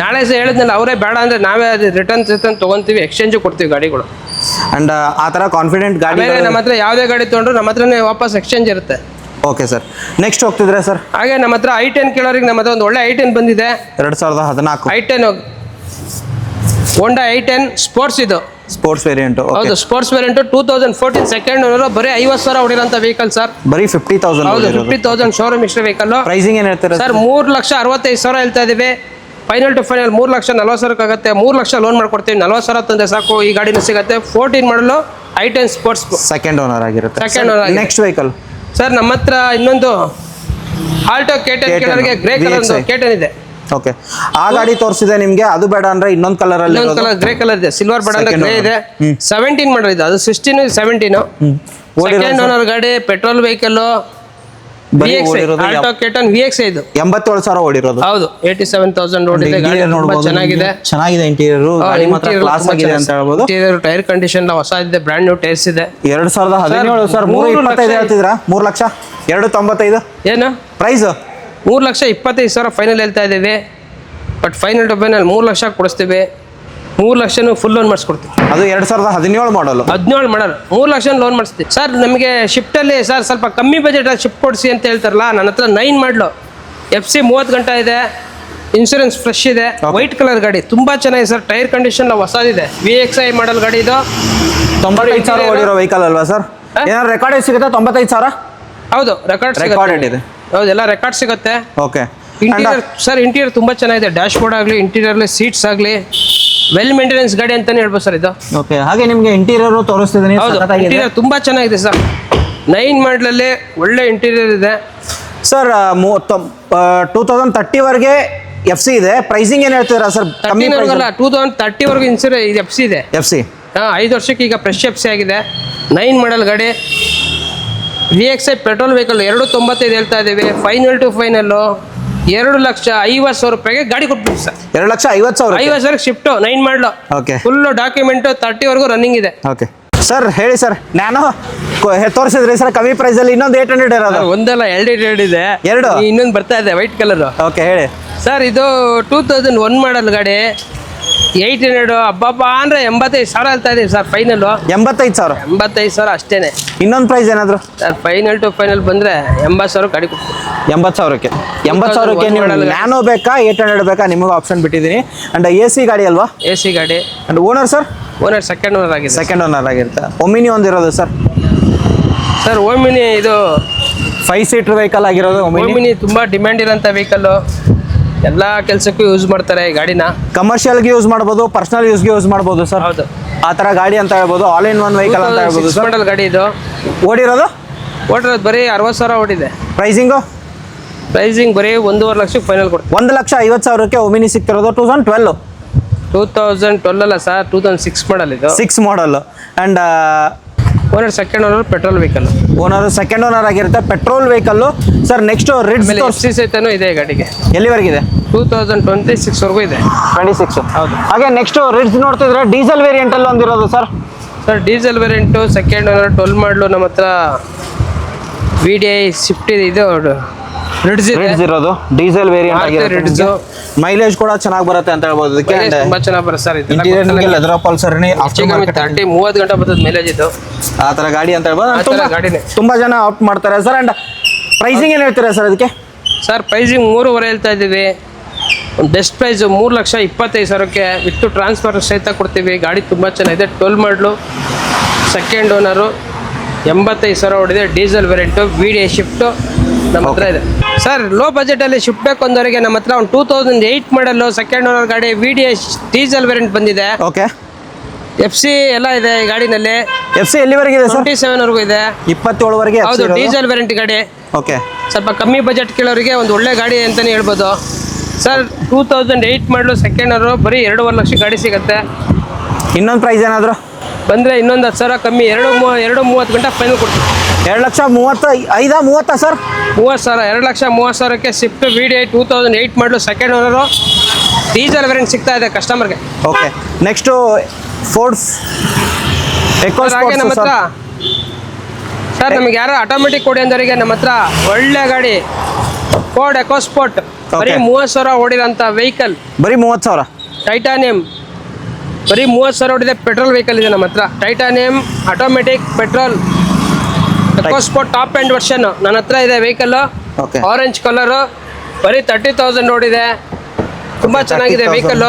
ನಾಳೆ ಸಹ ಹೇಳಿದ್ನಲ್ಲ, ಅವರೇ ಬೇಡ ಅಂದ್ರೆ ನಾವೇ ಅದು ರಿಟರ್ನ್ ತಗೊಂತೀವಿ, ಎಕ್ಸ್ಚೇಂಜ್ ಕೊಡ್ತೀವಿ ಗಾಡಿಗಳು. ಅಂಡ್ ಆ ತರ ಕಾನ್ಫಿಡೆಂಟ್ ಗಾಡಿ ನಮ್ಮ ಹತ್ರ ಯಾವುದೇ ಗಾಡಿ ತೊಗೊಂಡ್ರು ನಮ್ಮ ಹತ್ರನೇ ವಾಪಸ್ ಎಕ್ಸ್ಚೇಂಜ್ ಇರುತ್ತೆ. ಓಕೆ ಸರ್, ನೆಕ್ಸ್ಟ್ ಹೋಗ್ತಿದ್ರೆ ಸರ್? ಹಾಗೆ ನಮ್ಮ ಹತ್ರ i10 ಕೇಳೋರಿಗೆ ನಮ್ಮ ಹತ್ರ ಒಂದು ಒಳ್ಳೆ i10 ಬಂದಿದೆ. 2014 i10 ಹೋಂಡಾ i10 ಸ್ಪೋರ್ಟ್ಸ್. ಇದು ಸ್ಪೋರ್ಟ್ಸ್ ವೇರಿಯಂಟ್. ಹೌದು ಸ್ಪೋರ್ಟ್ಸ್ ವೇರಿಯಂಟ್ 2014 ಸೆಕೆಂಡ್ ಓನರ್, ಬರೀ 50,000 ಹೊಡಿರೋಂಥ ವೆಹಿಕಲ್ ಸರ್. ಬರೀ 50,000. ಹೌದು 50,000 ಶೋರೂಮ್ ಇಷ್ಟ ವೆಹಿಕಲ್. ಪ್ರೈಸಿಂಗ್ ಏನು ಹೇಳ್ತೀರಾ ಸರ್? 3,65,000 ಹೇಳ್ತಾ ಇದೀವಿ. ಫೈನಲ್ ಟು ಫೈನಲ್ 3,40,000 ಆಗುತ್ತೆ. 3 ಲಕ್ಷ ಲೋನ್ ಮಾಡ್ಕೊಡ್ತೀವಿ. 40,000 ತಂದೆ ಸಾಕು, ಈ ಗಾಡಿನೂ ಸಿಗುತ್ತೆ. 14 ಮಾಡಲು i10 ಸ್ಪೋರ್ಟ್ಸ್ ಸೆಕೆಂಡ್ ಓನರ್ ಆಗಿರುತ್ತೆ. Second owner. Next vehicle sir ನಮ್ಮ ಹತ್ರ ಇನ್ನೊಂದು Alto K10 ಕಲರ್ಗೆ grey colour K10 ಇದೆ. ಓಕೆ, ಆ ಗಾಡಿ ತೋರಿಸಿದೆ ನಿಮ್ಗೆ, ಅದು ಬೇಡ ಅಂದ್ರೆ ಇನ್ನೊಂದು ಕಲರ್ ಅಲ್ಲಿ ಇನ್ನೊಂದು ಕಲರ್ ಗ್ರೇ ಕಲರ್ ಇದೆ. ಸಿಲ್ವರ್ ಬೇಡ ಅಂದ್ರೆ ಗ್ರೇ ಇದೆ. 17 ಮಾಡಲ್ ಇದೆ. ಅದು 16 17 ಸೆಕೆಂಡ್ ಓನರ್ ಗಾಡಿ, petrol vehicle. Alto K10 VX ಇದು 87,000 ಓಡಿರೋದು. ಹೌದು 87,000 ಓಡಿದೆ. ಗಾಡಿ ತುಂಬಾ ಚೆನ್ನಾಗಿದೆ. ಚೆನ್ನಾಗಿದೆ ಇಂಟೀರಿಯರ್, ಗಾಡಿ ಮಾತ್ರ ಕ್ಲಾಸ್ ಆಗಿದೆ ಅಂತ ಹೇಳ್ಬೋದು. ಇಂಟೀರಿಯರ್ ಟೈರ್ ಕಂಡೀಷನ್ ಹೊಸ ಇದೆ, ಬ್ರ್ಯಾಂಡ್ ನ್ಯೂ ಟೈರ್ಸ್ ಇದೆ. 2017 ಸರ್. 3,25 ಹೇಳ್ತಿದ್ರಾ? 3,00,295 ಏನು ಪ್ರೈಸ್? 3,25,000 ಫೈನಲ್ ಹೇಳ್ತಾ ಇದ್ದೀವಿ. But final to final 3 lakh ಕೊಡಿಸ್ತೀವಿ. 3 ಲಕ್ಷನೂ ಫುಲ್ ಲೋನ್ ಮಾಡಿಸ್ಕೊಡ್ತೀವಿ. ಅದು 2017 ಮಾಡಲು. 17 ಮಾಡಲ್ 3 ಲಕ್ಷ ಲೋನ್ ಮಾಡಿಸ್ತೀವಿ ಸರ್. ನಮಗೆ ಶಿಫ್ಟಲ್ಲಿ ಸರ್ ಸ್ವಲ್ಪ ಕಮ್ಮಿ ಬಜೆಟ್ ಶಿಫ್ಟ್ ಕೊಡಿಸಿ ಅಂತ ಹೇಳ್ತಾರಲ್ಲ, ನನ್ನ ಹತ್ರ 9 ಮಾಡಲು FC 30 ಗಂಟೆ ಇದೆ. ಇನ್ಶೂರೆನ್ಸ್ ಫ್ರೆಶ್ ಇದೆ. ವೈಟ್ ಕಲರ್ ಗಾಡಿ ತುಂಬಾ ಚೆನ್ನಾಗಿದೆ ಸರ್. ಟೈರ್ ಕಂಡೀಷನ್ ಹೊಸದಿದೆ. VXI ಮಾಡಲ್ ಗಾಡಿ ಇದು. 95,000 ಓಡಿರೋ ವೆಹಿಕಲ್ ಅಲ್ವಾ ಸರ್? ಏನಾದ್ರು ರೆಕಾರ್ಡ್ ಸಿಗುತ್ತೆ? 95,000. ಹೌದು ರೆಕಾರ್ಡ್ ಇದೆ. ಹೌದು ಎಲ್ಲ ರೆಕಾರ್ಡ್ ಸಿಗುತ್ತೆ. ಓಕೆ. ಇಂಟೀರಿಯರ್ ಸರ್, ಇಂಟೀರಿಯರ್ ತುಂಬಾ ಚೆನ್ನಾಗಿದೆ. ಡ್ಯಾಶ್ ಬೋರ್ಡ್ ಆಗಲಿ, ಇಂಟೀರಿಯರ್ಲಿ ಸೀಟ್ಸ್ ಆಗಲಿ, ವೆಲ್ ಮೇಂಟೆನೆನ್ಸ್ ಗಾಡಿ ಅಂತಾನೆ ಹೇಳ್ಬೋದು ಸರ್ ಇದು. ಓಕೆ, ಹಾಗೆ ನಿಮಗೆ ಇಂಟೀರಿಯರ್ ತೋರಿಸ್ತಿದ್ದೀನಿ. ಹೌದು ಇಂಟೀರಿಯರ್ ತುಂಬಾ ಚೆನ್ನಾಗಿದೆ ಸರ್. 9 ಮಾಡಲಲ್ಲಿ ಒಳ್ಳೆ ಇಂಟೀರಿಯರ್ ಇದೆ ಸರ್. 2030 ವರೆಗೆ FC ಇದೆ. ಪ್ರೈಸಿಂಗ್ ಏನು ಹೇಳ್ತೀರಾ ಸರ್? 2030 ವರೆಗೂ ಇನ್ಸೂರೆನ್ಸ್ FC ಇದೆ. FC 5 ವರ್ಷಕ್ಕೆ ಈಗ ಫ್ರೆಶ್ FC ಆಗಿದೆ. 9 ಮಾಡಲ್ ಗಾಡಿ, VXI ಪೆಟ್ರೋಲ್ ವೆಹಿಕಲ್. 295 ಹೇಳ್ತಾ ಇದ್ದೀವಿ. ಫೈನಲ್ ಟು ಫೈನಲ್ 2,50,000 ರೂಪಾಯಿಗೆ ಗಾಡಿ ಕೊಟ್ಬಿಟ್ಟು ಸರ್. 2,50,000. 50,000 ಶಿಫ್ಟ್ 9 ಮಾಡಲು. ಓಕೆ, ಫುಲ್ ಡಾಕ್ಯುಮೆಂಟ್ 30 ವರೆಗೂ ರನ್ನಿಂಗ್ ಇದೆ. ಓಕೆ ಸರ್, ಹೇಳಿ ಸರ್. ನಾನು ತೋರಿಸಿದ್ರಿ ಸರ್ ಕಮ್ಮಿ ಪ್ರೈಸ್ ಅಲ್ಲಿ. ಇನ್ನೊಂದು 800 ಇರೋದು. ಒಂದಲ್ಲ 2 ಇದೆ. ಎರಡು ಇನ್ನೊಂದು ಬರ್ತಾ ಇದೆ ವೈಟ್ ಕಲರ್. ಓಕೆ ಹೇಳಿ ಸರ್. ಇದು 2001 ಮಾಡಲ್ ಗಾಡಿ. 800 ಹಬ್ಬ ಅಂದ್ರೆ 85,000 ಹೇಳ್ತಾ ಇದೀವಿ ಸರ್. ಫೈನಲ್ 85,000. 85,000 ಅಷ್ಟೇನೆ. ಇನ್ನೊಂದು ಪ್ರೈಸ್ ಏನಾದ್ರು ಸರ್? ಫೈನಲ್ ಟು ಫೈನಲ್ ಬಂದ್ರೆ 80,000 ಗಾಡಿ ಕೊಡ್ತೀವಿ. 80,000ಕ್ಕೆ 80,000ಕ್ಕೆ ನೀವು ನ್ಯಾನೋ ಬೇಕಾ 800 ಬೇಕಾ? ನಿಮಗೆ ಆಪ್ಷನ್ ಬಿಟ್ಟಿದ್ದೀನಿ. ಅಂಡ್ AC ಗಾಡಿ ಅಲ್ವಾ? AC ಗಾಡಿ. And owner sir? Owner second owner ಆಗಿದೆ. ಸೆಕೆಂಡ್ ಓನರ್ ಆಗಿರುತ್ತೆ. ಒಮಿನಿ ಒಂದಿರೋದು ಸರ್. ಸರ್ ಓಮಿನಿ ಇದು 5 ಸೀಟರ್ ವೆಹಿಕಲ್ ಆಗಿರೋದು. ಓಮಿನಿ ತುಂಬಾ ಡಿಮ್ಯಾಂಡ್ ಇರೋಂಥ ವೆಹಿಕಲ್. ಎಲ್ಲ ಕೆಲಸಕ್ಕೂ ಯೂಸ್ ಮಾಡ್ತಾರೆ ಈ ಗಾಡಿನ. ಕಮರ್ಷಿಯಲ್ಗೆ ಯೂಸ್ ಮಾಡ್ಬೋದು, ಪರ್ಸನಲ್ ಯೂಸ್ಗೆ ಯೂಸ್ ಮಾಡ್ಬೋದು ಸರ್. ಹೌದು, ಆ ಥರ ಗಾಡಿ ಅಂತ ಹೇಳ್ಬೋದು. ಆಲ್ ಇನ್ ಒನ್ ವೆಹಿಕಲ್ ಅಂತ ಹೇಳ್ಬೋದು ಸರ್. ಮಾಡಲ್ ಗಾಡಿ ಇದು. ಓಡಿರೋದು ಬರೀ 60,000 ಓಡಿದೆ. ಪ್ರೈಸಿಂಗು? ಪ್ರೈಸಿಂಗ್ ಬರೀ 1.5 ಲಕ್ಷಕ್ಕೆ ಫೈನಲ್ ಕೊಡ್ತೀವಿ. 1,50,000ಕ್ಕೆ ಒಮಿನಿ ಸಿಗ್ತಿರೋದು. 2012 ಅಲ್ಲ ಸರ್, 2006 ಮಾಡಲ್ ಇದು. 6 model. And owner second owner petrol vehicle. Owner second owner ಆಗಿರುತ್ತೆ, petrol vehicle. Sir next Ritz FC ಸಹಿತನೂ ಇದೆ ಗಾಡಿಗೆ. ಎಲ್ಲಿವರೆಗಿದೆ? 2026 ವರೆಗೂ ಇದೆ. 26. ಹೌದು. ಹಾಗೆ ನೆಕ್ಸ್ಟ್ ರಿಡ್ಸ್ ನೋಡ್ತಿದ್ರೆ ಡೀಸೆಲ್ ವೇರಿಯಂಟ್ ಅಲ್ಲಿ ಒಂದಿರೋದು sir. Sir diesel variant second owner 12 model ನಮ್ಮ ಹತ್ರ VDI ಸ್ವಿಫ್ಟ್ ಇದೆ. ಇದು ರಿಡ್ಸ್ ಇರೋದು ಡೀಸೆಲ್ ವೇರಿಯಂಟ್ ಆಗಿರುತ್ತೆ. ಮೈಲೇಜ್ ಕೂಡ ಚೆನ್ನಾಗಿ ಬರುತ್ತೆ ಅಂತ ಹೇಳ್ಬೋದು. ಅದಕ್ಕೆ ತುಂಬಾ ಚೆನ್ನಾಗಿ ಬರುತ್ತೆ ಸರ್. ಇಂಟೀರಿಯರ್ ಲೆದರ್ ಪಲ್ಸರ್ 30 ಗಂಟೆ ಬರ್ತದೆ ಮೈಲೇಜ್ ಇದು. ಆ ಥರ ಗಾಡಿ ಅಂತ ಹೇಳ್ಬೋದು. ಗಾಡಿನೇ ತುಂಬಾ ಜನ ಆಪ್ಟ್ ಮಾಡ್ತಾರೆ ಸರ್. ಅಂಡ್ ಪ್ರೈಸಿಂಗ್ ಏನು ಹೇಳ್ತೀರಾ ಸರ್ ಅದಕ್ಕೆ? ಸರ್ ಪ್ರೈಸಿಂಗ್ 3.5 ಹೇಳ್ತಾ ಇದ್ದೀವಿ. ಒಂದು ಬೆಸ್ಟ್ ಪ್ರೈಸ್ 3,25,000ಕ್ಕೆ ವಿತ್ ಟ್ರಾನ್ಸ್ಫರ್ ಸಹಿತ ಕೊಡ್ತೀವಿ. ಗಾಡಿ ತುಂಬ ಚೆನ್ನಾಗಿದೆ. 12 ಮಾಡಲು ಸೆಕೆಂಡ್ ಓನರು 85,000 ಹೊಡಿದೆ. ಡೀಸೆಲ್ ವೇರಿಯಂಟು VDI ಶಿಫ್ಟು ನಮ್ಮ ಹತ್ರ ಇದೆ ಸರ್. ಲೋ ಬಜೆಟಲ್ಲಿ ಶಿಫ್ಟ್ ಬೇಕು ಅಂದವರಿಗೆ ನಮ್ಮ ಹತ್ರ ಒಂದು 2008 ಮಾಡಲು ಸೆಕೆಂಡ್ ಓನರ್ ಗಾಡಿ VDI ಡೀಸೆಲ್ ವೇರಿಯಂಟ್ ಬಂದಿದೆ. ಓಕೆ. FC ಎಲ್ಲ ಇದೆ ಈ ಗಾಡಿನಲ್ಲಿ. FC ಎಲ್ಲಿವರೆಗೆ ಇದೆ ಸರ್? 27 ವರೆಗೂ ಇದೆ. 27 ವರೆಗೆ. ಹೌದು, ಡೀಸೆಲ್ ವೇರಿಯಂಟ್ ಗಾಡಿ. ಓಕೆ. ಸ್ವಲ್ಪ ಕಮ್ಮಿ ಬಜೆಟ್ ಕೇಳೋರಿಗೆ ಒಂದು ಒಳ್ಳೆ ಗಾಡಿ ಅಂತಲೇ ಹೇಳ್ಬೋದು ಸರ್. 2008 ಮಾಡಲು ಸೆಕೆಂಡ್ ಓನರು ಬರೀ 2.5 ಲಕ್ಷ ಗಾಡಿ ಸಿಗುತ್ತೆ. ಇನ್ನೊಂದು ಪ್ರೈಸ್ ಏನಾದರೂ ಬಂದರೆ ಇನ್ನೊಂದು 10,000 ಕಮ್ಮಿ 2.30 ಗಂಟೆ ಫೈನಲ್ ಕೊಡ್ತೀವಿ. 2,35,000 ಸರ್. 30,000 2,30,000ಕ್ಕೆ ಸ್ವಿಫ್ಟ್ VDI 2008 ಮಾಡಲು ಸೆಕೆಂಡ್ ಓನರು ಡೀಸೆಲ್ ವೇರಿಯಂಟ್ ಸಿಗ್ತಾ ಇದೆ ಕಸ್ಟಮರ್ಗೆ. ಓಕೆ. ನೆಕ್ಸ್ಟು ಫೋರ್ಡ್ಸ್ ಹಾಗೆ ನಮ್ಮ ಹತ್ರ ಸರ್ ನಮಗೆ ಯಾರೋ ಆಟೋಮೆಟಿಕ್ ಕೊಡಿ ಅಂದವರಿಗೆ ನಮ್ಮ ಹತ್ರ ಒಳ್ಳೆ ಗಾಡಿ ಫೋರ್ಡ್ ಎಕೋಸ್ಪೋರ್ಟ್ ಬರೀ 30,000 ಓಡಿರೋಂಥ ವೆಹಿಕಲ್. ಬರೀ 30,000. ಟೈಟಾನಿಯಂ ಬರೀ 30,000 ಓಡಿದೆ. ಪೆಟ್ರೋಲ್ ವೆಹಿಕಲ್ ಇದೆ ನಮ್ಮ ಹತ್ರ. Titanium automatic petrol EcoSport top end version ನನ್ನ ಹತ್ರ ಇದೆ ವೆಹಿಕಲ್. ಆರೆಂಜ್ ಕಲರು ಬರೀ 30,000 ಓಡಿದೆ. ತುಂಬ ಚೆನ್ನಾಗಿದೆ ವೆಹಿಕಲ್.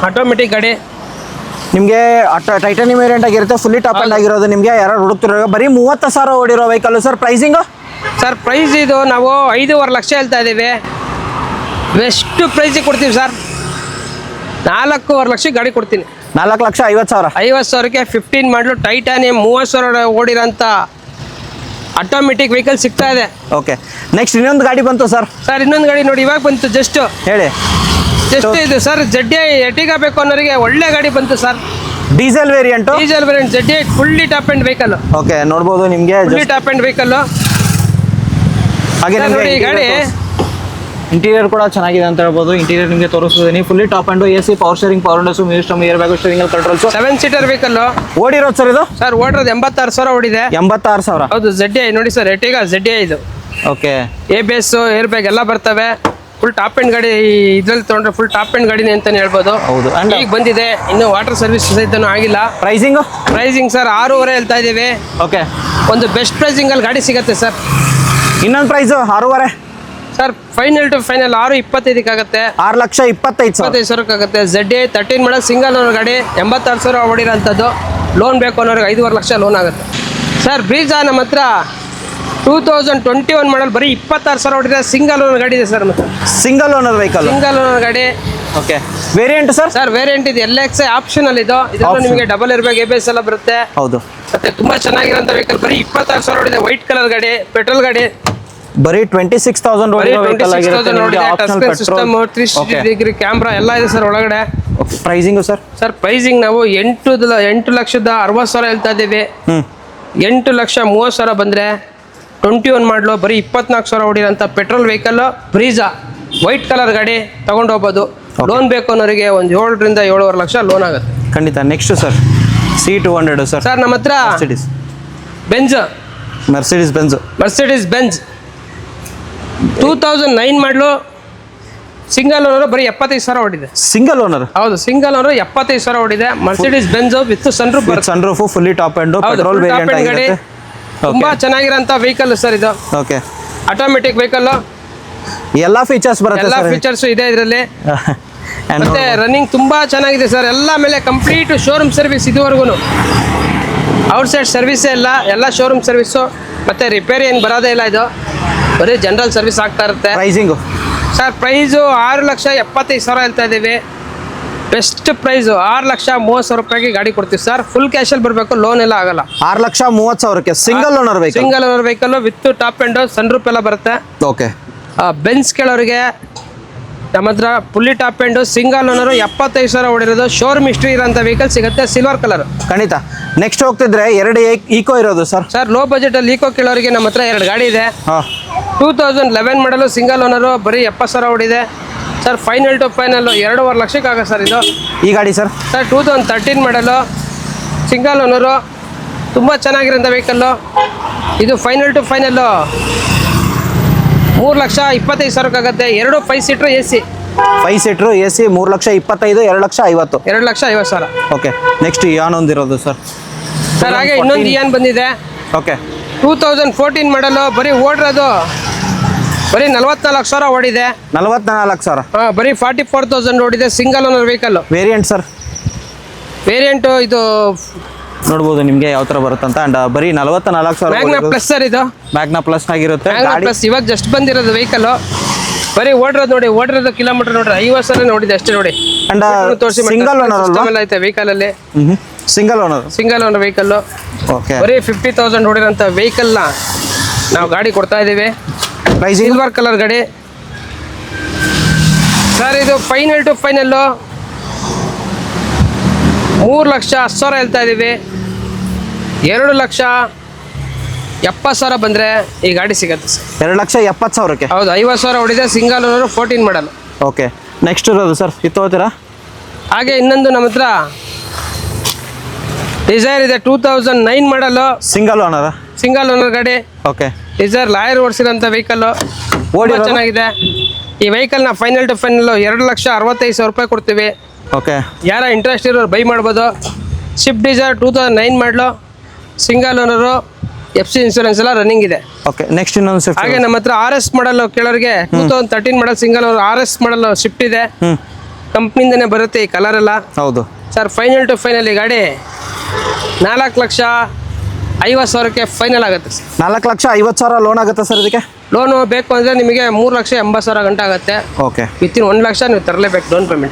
ಆಟೋಮೆಟಿಕ್ ಗಾಡಿ ನಿಮಗೆ ಟೈಟಾನಿಯಂ ವೇರಿಯಂಟ್ ಆಗಿರುತ್ತೆ, ಫುಲ್ಲಿ ಟಾಪ್ ಅಂಡ್ ಆಗಿರೋದು. ನಿಮಗೆ ಯಾರು ಹುಡುಕ್ತಿರೋ ಬರೀ 30,000 ಓಡಿರೋ vehicle sir. Pricing sir price ಇದು ನಾವು 5.5 ಲಕ್ಷ ಹೇಳ್ತಾ ಇದ್ದೀವಿ. ಬೆಸ್ಟ್ ಪ್ರೈಸಿಗೆ ಕೊಡ್ತೀವಿ ಸರ್. 4.5 ಲಕ್ಷಕ್ಕೆ ಗಾಡಿ ಕೊಡ್ತೀನಿ. 4,50,000. 50,000ಕ್ಕೆ 15 ಮಾಡಲು ಟೈಟಾನಿಯಂ 30,000 ಓಡಿರೋಂಥ ಆಟೋಮೆಟಿಕ್ ವೆಹಿಕಲ್ ಸಿಗ್ತಾ ಇದೆ. ಓಕೆ, ನೆಕ್ಸ್ಟ್ ಇನ್ನೊಂದು ಗಾಡಿ ಬಂತು ಸರ್. ಸರ್ ಇನ್ನೊಂದು ಗಾಡಿ ನೋಡಿ ಇವಾಗ ಬಂತು ಜಸ್ಟ್ ಹೇಳಿ. ಇದು ಸರ್ ZD ಎಟಿಗ ಬೇಕು ಅನ್ನೋರಿಗೆ ಒಳ್ಳೆ ಗಾಡಿ ಬಂತು sir. Diesel variant. Diesel variant ZD fully top end vehicle. Okay, ನೋಡ್ಬೋದು ನಿಮಗೆ ಫುಲ್ಲಿ ಟಾಪ್ ಅಂಡ್ ವೆಹಿಕಲ್. ಹಾಗೆ ನೋಡಿ ಈ ಗಾಡಿ ಇಂಟೀರಿಯರ್ ಕೂಡ ಚೆನ್ನಾಗಿದೆ ಅಂತ ಹೇಳ್ಬೋದು. ಇಂಟೀರಿಯರ್ ನಿಮಗೆ ತೋರಿಸ್ತಿದ್ದೀನಿ. Fully top end AC, power steering, power windows, music system, air bag, steering controls. 7 seater vehicle. ಓಡಿರೋದು ಸರ್ ಇದು? ಸರ್ ಓಡಿರೋದು 86,000 ಓಡಿದೆ. 86,000. ಹೌದು ZD ನೋಡಿ ಸರ್, ಎಟಿಗ ZD ಇದು. ಓಕೆ, ABS, ಏರ್ ಬ್ಯಾಗ್ ಎಲ್ಲ ಬರ್ತವೆ. ಫುಲ್ ಟಾಪ್ ಅಂಡ್ ಗಾಡಿ. ಇದ್ರಲ್ಲಿ ತೊಗೊಂಡ್ರೆ ಫುಲ್ ಟಾಪ್ ಅಂಡ್ ಗಾಡಿನೇ ಅಂತಾನೆ ಹೇಳ್ಬೋದು. ಹೌದು. ಈಗ ಬಂದಿದೆ, ಇನ್ನು ವಾಟರ್ ಸರ್ವಿಸ್ ಸಹಿತನೂ ಆಗಿಲ್ಲ. ಪ್ರೈಸಿಂಗು ಸರ್ 6.5 ಹೇಳ್ತಾ ಇದ್ದೀವಿ. ಓಕೆ, ಒಂದು ಬೆಸ್ಟ್ ಪ್ರೈಸಿಂಗಲ್ಲಿ ಗಾಡಿ ಸಿಗುತ್ತೆ ಸರ್. ಇನ್ನೊಂದು price 6.5. Sir final to final 6.25 ಆಗುತ್ತೆ. 6,25,000 ಆಗುತ್ತೆ. ZD 13 ಮಾಡಲ್ ಸಿಂಗಲ್ ಓನರ್ ಗಾಡಿ, 86,000 ಓಡಿರೋಂಥದ್ದು. ಲೋನ್ ಬೇಕು ಅನ್ನೋರಿಗೆ 5.5 ಲಕ್ಷ ಲೋನ್ ಆಗುತ್ತೆ. ಸರ್ ಬ್ರೀಜಾ ನಮ್ಮ ಹತ್ರ 2021 ಮಾಡಲ್ ಬರೀ 26,000 ಓಡಿರೋ ಸಿಂಗಲ್ ಓನರ್ ಗಾಡಿ ಇದೆ ಸರ್. ಮತ್ತೆ single owner vehicle. Single owner ಗಾಡಿ. Okay, variant sir? Sir variant ಇದು LXI ಆಪ್ಷನಲ್ ಇದು. ಇದರಲ್ಲಿ ನಿಮಗೆ ಡಬಲ್ ಏರ್ ಬ್ಯಾಗ್, ABS ಎಲ್ಲ ಬರುತ್ತೆ. ಹೌದು. ಮತ್ತೆ ತುಂಬಾ ಚೆನ್ನಾಗಿರೋಂಥ ವೆಹಿಕಲ್. ಬರೀ 26,000 ಓಡಿದೆ. ವೈಟ್ ಕಲರ್ ಗಾಡಿ, ಪೆಟ್ರೋಲ್ ಗಾಡಿ. ಬರೀ 26,000 ಓಡಿರೋ ವೆಹಿಕಲ್ ಆಗಿರುತ್ತೆ. ನಿಮಗೆ ಆಪ್ಷನಲ್ ಸಿಸ್ಟಮ್, 360 ಡಿಗ್ರಿ ಕ್ಯಾಮ್ರಾ ಎಲ್ಲ ಇದೆ ಸರ್ ಒಳಗಡೆ. Pricing sir? ಸರ್ ಪ್ರೈಸಿಂಗ್ ನಾವು 8,60,000 ಹೇಳ್ತಾ ಇದ್ದೀವಿ. 8,30,000 ಬಂದರೆ 21 ಮಾಡಲು ಬರೀ 24,000 ಓಡಿರೋಂಥ petrol vehicle Brezza, white colour ಗಾಡಿ ತಗೊಂಡು ಹೋಗ್ಬೋದು. ಲೋನ್ ಬೇಕು ಅನ್ನೋರಿಗೆ ಒಂದು 7ರಿಂದ 7.5 ಲಕ್ಷ ಲೋನ್ ಆಗುತ್ತೆ. ಖಂಡಿತ. Next sir C200 sir. Sir ನಮ್ಮ ಹತ್ರ ಮರ್ಸಿಡೀಸ್ ಬೆಂಜ್ 2009 ಮಾಡಲು ಸಿಂಗಲ್ ಓನರ್ ಬರೀ 75,000 ಓಡಿದೆ. Single owner? ಹೌದು, ಸಿಂಗಲ್ ಓನರ್ 75,000 ಓಡಿದೆ. ಮರ್ಸಿಡೀಸ್ ಬೆಂಜ್ ವಿತ್ ಸನ್ರೂಫ್ ಬರುತ್ತೆ. Sunroof, fully top and petrol variant ಆಗಿರುತ್ತೆ. ತುಂಬಾ ಚೆನ್ನಾಗಿರೋಂಥ ವೆಹಿಕಲ್ ಸರ್ ಇದು. Okay, automatic vehicle. ಎಲ್ಲ ಫೀಚರ್ಸ್ ಬರುತ್ತೆ. ಎಲ್ಲ ಫೀಚರ್ಸ್ ಇದೆ ಇದರಲ್ಲಿ. ಮತ್ತೆ ರನ್ನಿಂಗ್ ತುಂಬಾ ಚೆನ್ನಾಗಿದೆ ಸರ್. ಎಲ್ಲ ಮೇಲೆ ಕಂಪ್ಲೀಟ್ ಶೋರೂಮ್ ಸರ್ವಿಸ್. ಇದುವರೆಗೂ ಔಟ್ಸೈಡ್ ಸರ್ವಿಸೇ ಇಲ್ಲ, ಎಲ್ಲ ಶೋರೂಮ್ ಸರ್ವಿಸು. ಮತ್ತೆ ರಿಪೇರಿ ಏನು ಬರೋದೇ ಇಲ್ಲ. ಇದು ಬರೀ ಜನರಲ್ ಸರ್ವಿಸ್ ಆಗ್ತಾ ಇರುತ್ತೆ. ಪ್ರೈಸಿಂಗು ಸರ್ ಪ್ರೈಸು 6,75,000 ಹೇಳ್ತಾ ಇದ್ದೀವಿ. ಬೆಸ್ಟ್ ಪ್ರೈಸು 6,30,000 ರೂಪಾಯಿಗೆ ಗಾಡಿ ಕೊಡ್ತೀವಿ ಸರ್. ಫುಲ್ ಕ್ಯಾಶಲ್ಲಿ ಬರಬೇಕು, ಲೋನ್ ಎಲ್ಲ ಆಗಲ್ಲ. 6,30,000ಕ್ಕೆ single owner vehicle. Single owner vehicle with top and sunroof ಎಲ್ಲ ಬರುತ್ತೆ. ಓಕೆ, ಬೆನ್ಸ್ ಕೇಳೋರಿಗೆ ನಮ್ಮ ಹತ್ರ fully top and single owner 75,000 ಓಡಿರೋದು ಶೋರೂಮ್ ಹಿಸ್ಟ್ರಿ ಇರೋಂಥ ವೆಹಿಕಲ್ ಸಿಗುತ್ತೆ, ಸಿಲ್ವರ್ ಕಲರ್. ಖಂಡಿತ. ನೆಕ್ಸ್ಟ್ ಹೋಗ್ತಿದ್ರೆ 2 ಈಕೋ ಇರೋದು ಸರ್. ಸರ್ ಲೋ ಬಜೆಟಲ್ಲಿ ಈಕೋ ಕೇಳೋರಿಗೆ ನಮ್ಮ ಹತ್ರ 2 ಗಾಡಿ ಇದೆ. 2011 ಮಾಡಲು ಸಿಂಗಲ್ ಓನರು ಬರೀ 70,000 ಓಡಿದೆ ಸರ್. ಫೈನಲ್ ಟು ಫೈನಲ್ 2.5 ಲಕ್ಷಕ್ಕೆ ಆಗುತ್ತೆ ಸರ್ ಇದು. ಈ ಗಾಡಿ ಸರ್ 2013 ಮಾಡಲು ಸಿಂಗಲ್ ಓನರು, ತುಂಬ ಚೆನ್ನಾಗಿರೋಂಥ ವೆಹಿಕಲ್ಲು ಇದು. ಫೈನಲ್ ಟು ಫೈನಲ್ಲು 3,25,000 ಆಗುತ್ತೆ. 2 5 seater AC. 5 seater AC 3,25,000, 2,50,000. 2,50,000. Okay, next Eon ಒಂದಿರೋದು ಸರ್. ಸರ್ ಹಾಗೆ ಇನ್ನೊಂದು ಇಯಾನ್ ಬಂದಿದೆ. ಓಕೆ, 2014 ಮಾಡಲು ಬರೀ ಓಡಿರೋದು ಬರೀ 44,000 ಓಡಿದೆ. 44,000? ಹಾಂ, ಬರೀ 44,000 ಓಡಿದೆ. Single owner vehicle. Variant sir? Variant ಇದು ನೋಡ್ಬೋದು ನಿಮಗೆ ಯಾವ ಥರ ಬರುತ್ತಂತ. ಅಂಡ್ ಬರೀ 44,000. ಮ್ಯಾಗ್ನಾ ಪ್ಲಸ್ ಸರ್ ಇದು. ಮ್ಯಾಗ್ನಾ ಪ್ಲಸ್ ಆಗಿರುತ್ತೆ. ಪ್ಲಸ್ ಇವಾಗ ಜಸ್ಟ್ ಬಂದಿರೋದು ವೆಹಿಕಲ್. ಬರೀ ಓಡಿರೋದು ನೋಡಿ, ಓಡಿರೋದು ಕಿಲೋಮೀಟರ್ ನೋಡ್ರಿ 50,000 ನೋಡಿದೆ ಅಷ್ಟೇ ನೋಡಿ. ಅಂಡ್ ಸಿಂಗಲ್ ಓನರ್ ಅಲ್ವಾ? ಐತೆ ವೆಹಿಕಲ್ ಅಲ್ಲಿ. Single owner vehicle. ಓಕೆ, ಬರೀ 50,000 ಓಡಿರೋಂಥ ವೆಹಿಕಲ್ನ ನಾವು ಗಾಡಿ ಕೊಡ್ತಾ ಇದ್ದೀವಿ. ಸಿಲ್ವರ್ ಕಲರ್ ಗಾಡಿ ಸರ್. ಇದು ಫೈನಲ್ ಟು ಫೈನಲ್ಲು 3,10,000 ಹೇಳ್ತಾ ಇದ್ದೀವಿ. 2,70,000 ಬಂದರೆ ಈ ಗಾಡಿ ಸಿಗುತ್ತೆ ಸರ್. 2,70,000ಕ್ಕೆ? ಹೌದು, 50,000 ಓಡಿದೆ. ಸಿಂಗಲ್ ಓನರು 14 ಮಾಡಲ್. ಓಕೆ, ನೆಕ್ಸ್ಟ್ ಇರೋದು ಸರ್ ಇದು ತಗೋತೀರಾ? ಹಾಗೆ ಇನ್ನೊಂದು ನಮ್ಮ ಹತ್ರ ಡಿಸೈರ್ ಇದೆ. 2009 ಮಾಡಲು ಸಿಂಗಲ್ ಓನರ್ ಗಾಡಿ. ಓಕೆ, ಡಿಸೈರ್ ಲಾಯರ್ ಓಡಿಸಿರೋಂಥ ವೆಹಿಕಲ್ಲು, ಚೆನ್ನಾಗಿದೆ. ಈ ವೆಹಿಕಲ್ನ ಫೈನಲ್ ಟು ಫೈನಲ್ 2,65,000 ರೂಪಾಯಿ ಕೊಡ್ತೀವಿ. ಓಕೆ, ಯಾರ ಇಂಟ್ರೆಸ್ಟ್ ಇರೋರು ಬೈ ಮಾಡ್ಬೋದು. ಸ್ವಿಫ್ಟ್ ಡಿಸೈರ್ 2009 ಮಾಡಲು ಸಿಂಗಲ್ ಓನರು, FC ಇನ್ಶೂರೆನ್ಸ್ ಎಲ್ಲ ರನ್ನಿಂಗ್ ಇದೆ. ಓಕೆ, ನೆಕ್ಸ್ಟ್ ಇನ್ನೊಂದು ಸ್ವಿಫ್ಟ್. ಹಾಗೆ ನಮ್ಮ ಹತ್ರ RS ಮಾಡಲು ಕೇಳೋರಿಗೆ 2013 ಮಾಡಲ್ ಸಿಂಗಲ್ ಓನರ್ RS ಮಾಡಲು ಸ್ವಿಫ್ಟ್ ಇದೆ. ಕಂಪ್ನಿಯಿಂದನೇ ಬರುತ್ತೆ ಈ ಕಲರ್ ಎಲ್ಲ. ಹೌದು ಸರ್ ಫೈನಲ್ ಟು ಫೈನಲ್ ಈ ಗಾಡಿ 4,50,000 ಫೈನಲ್ ಆಗುತ್ತೆ ಸರ್. 4,50,000 ಲೋನ್ ಆಗುತ್ತೆ ಸರ್ ಇದಕ್ಕೆ. ಲೋನು ಬೇಕು ಅಂದರೆ ನಿಮಗೆ 3,80,000 ಗಂಟೆ ಆಗುತ್ತೆ. ಓಕೆ ವಿತಿನ್ 1 ಲಕ್ಷ ನೀವು ತರಲೇಬೇಕು ಡೌನ್ ಪೇಮೆಂಟ್.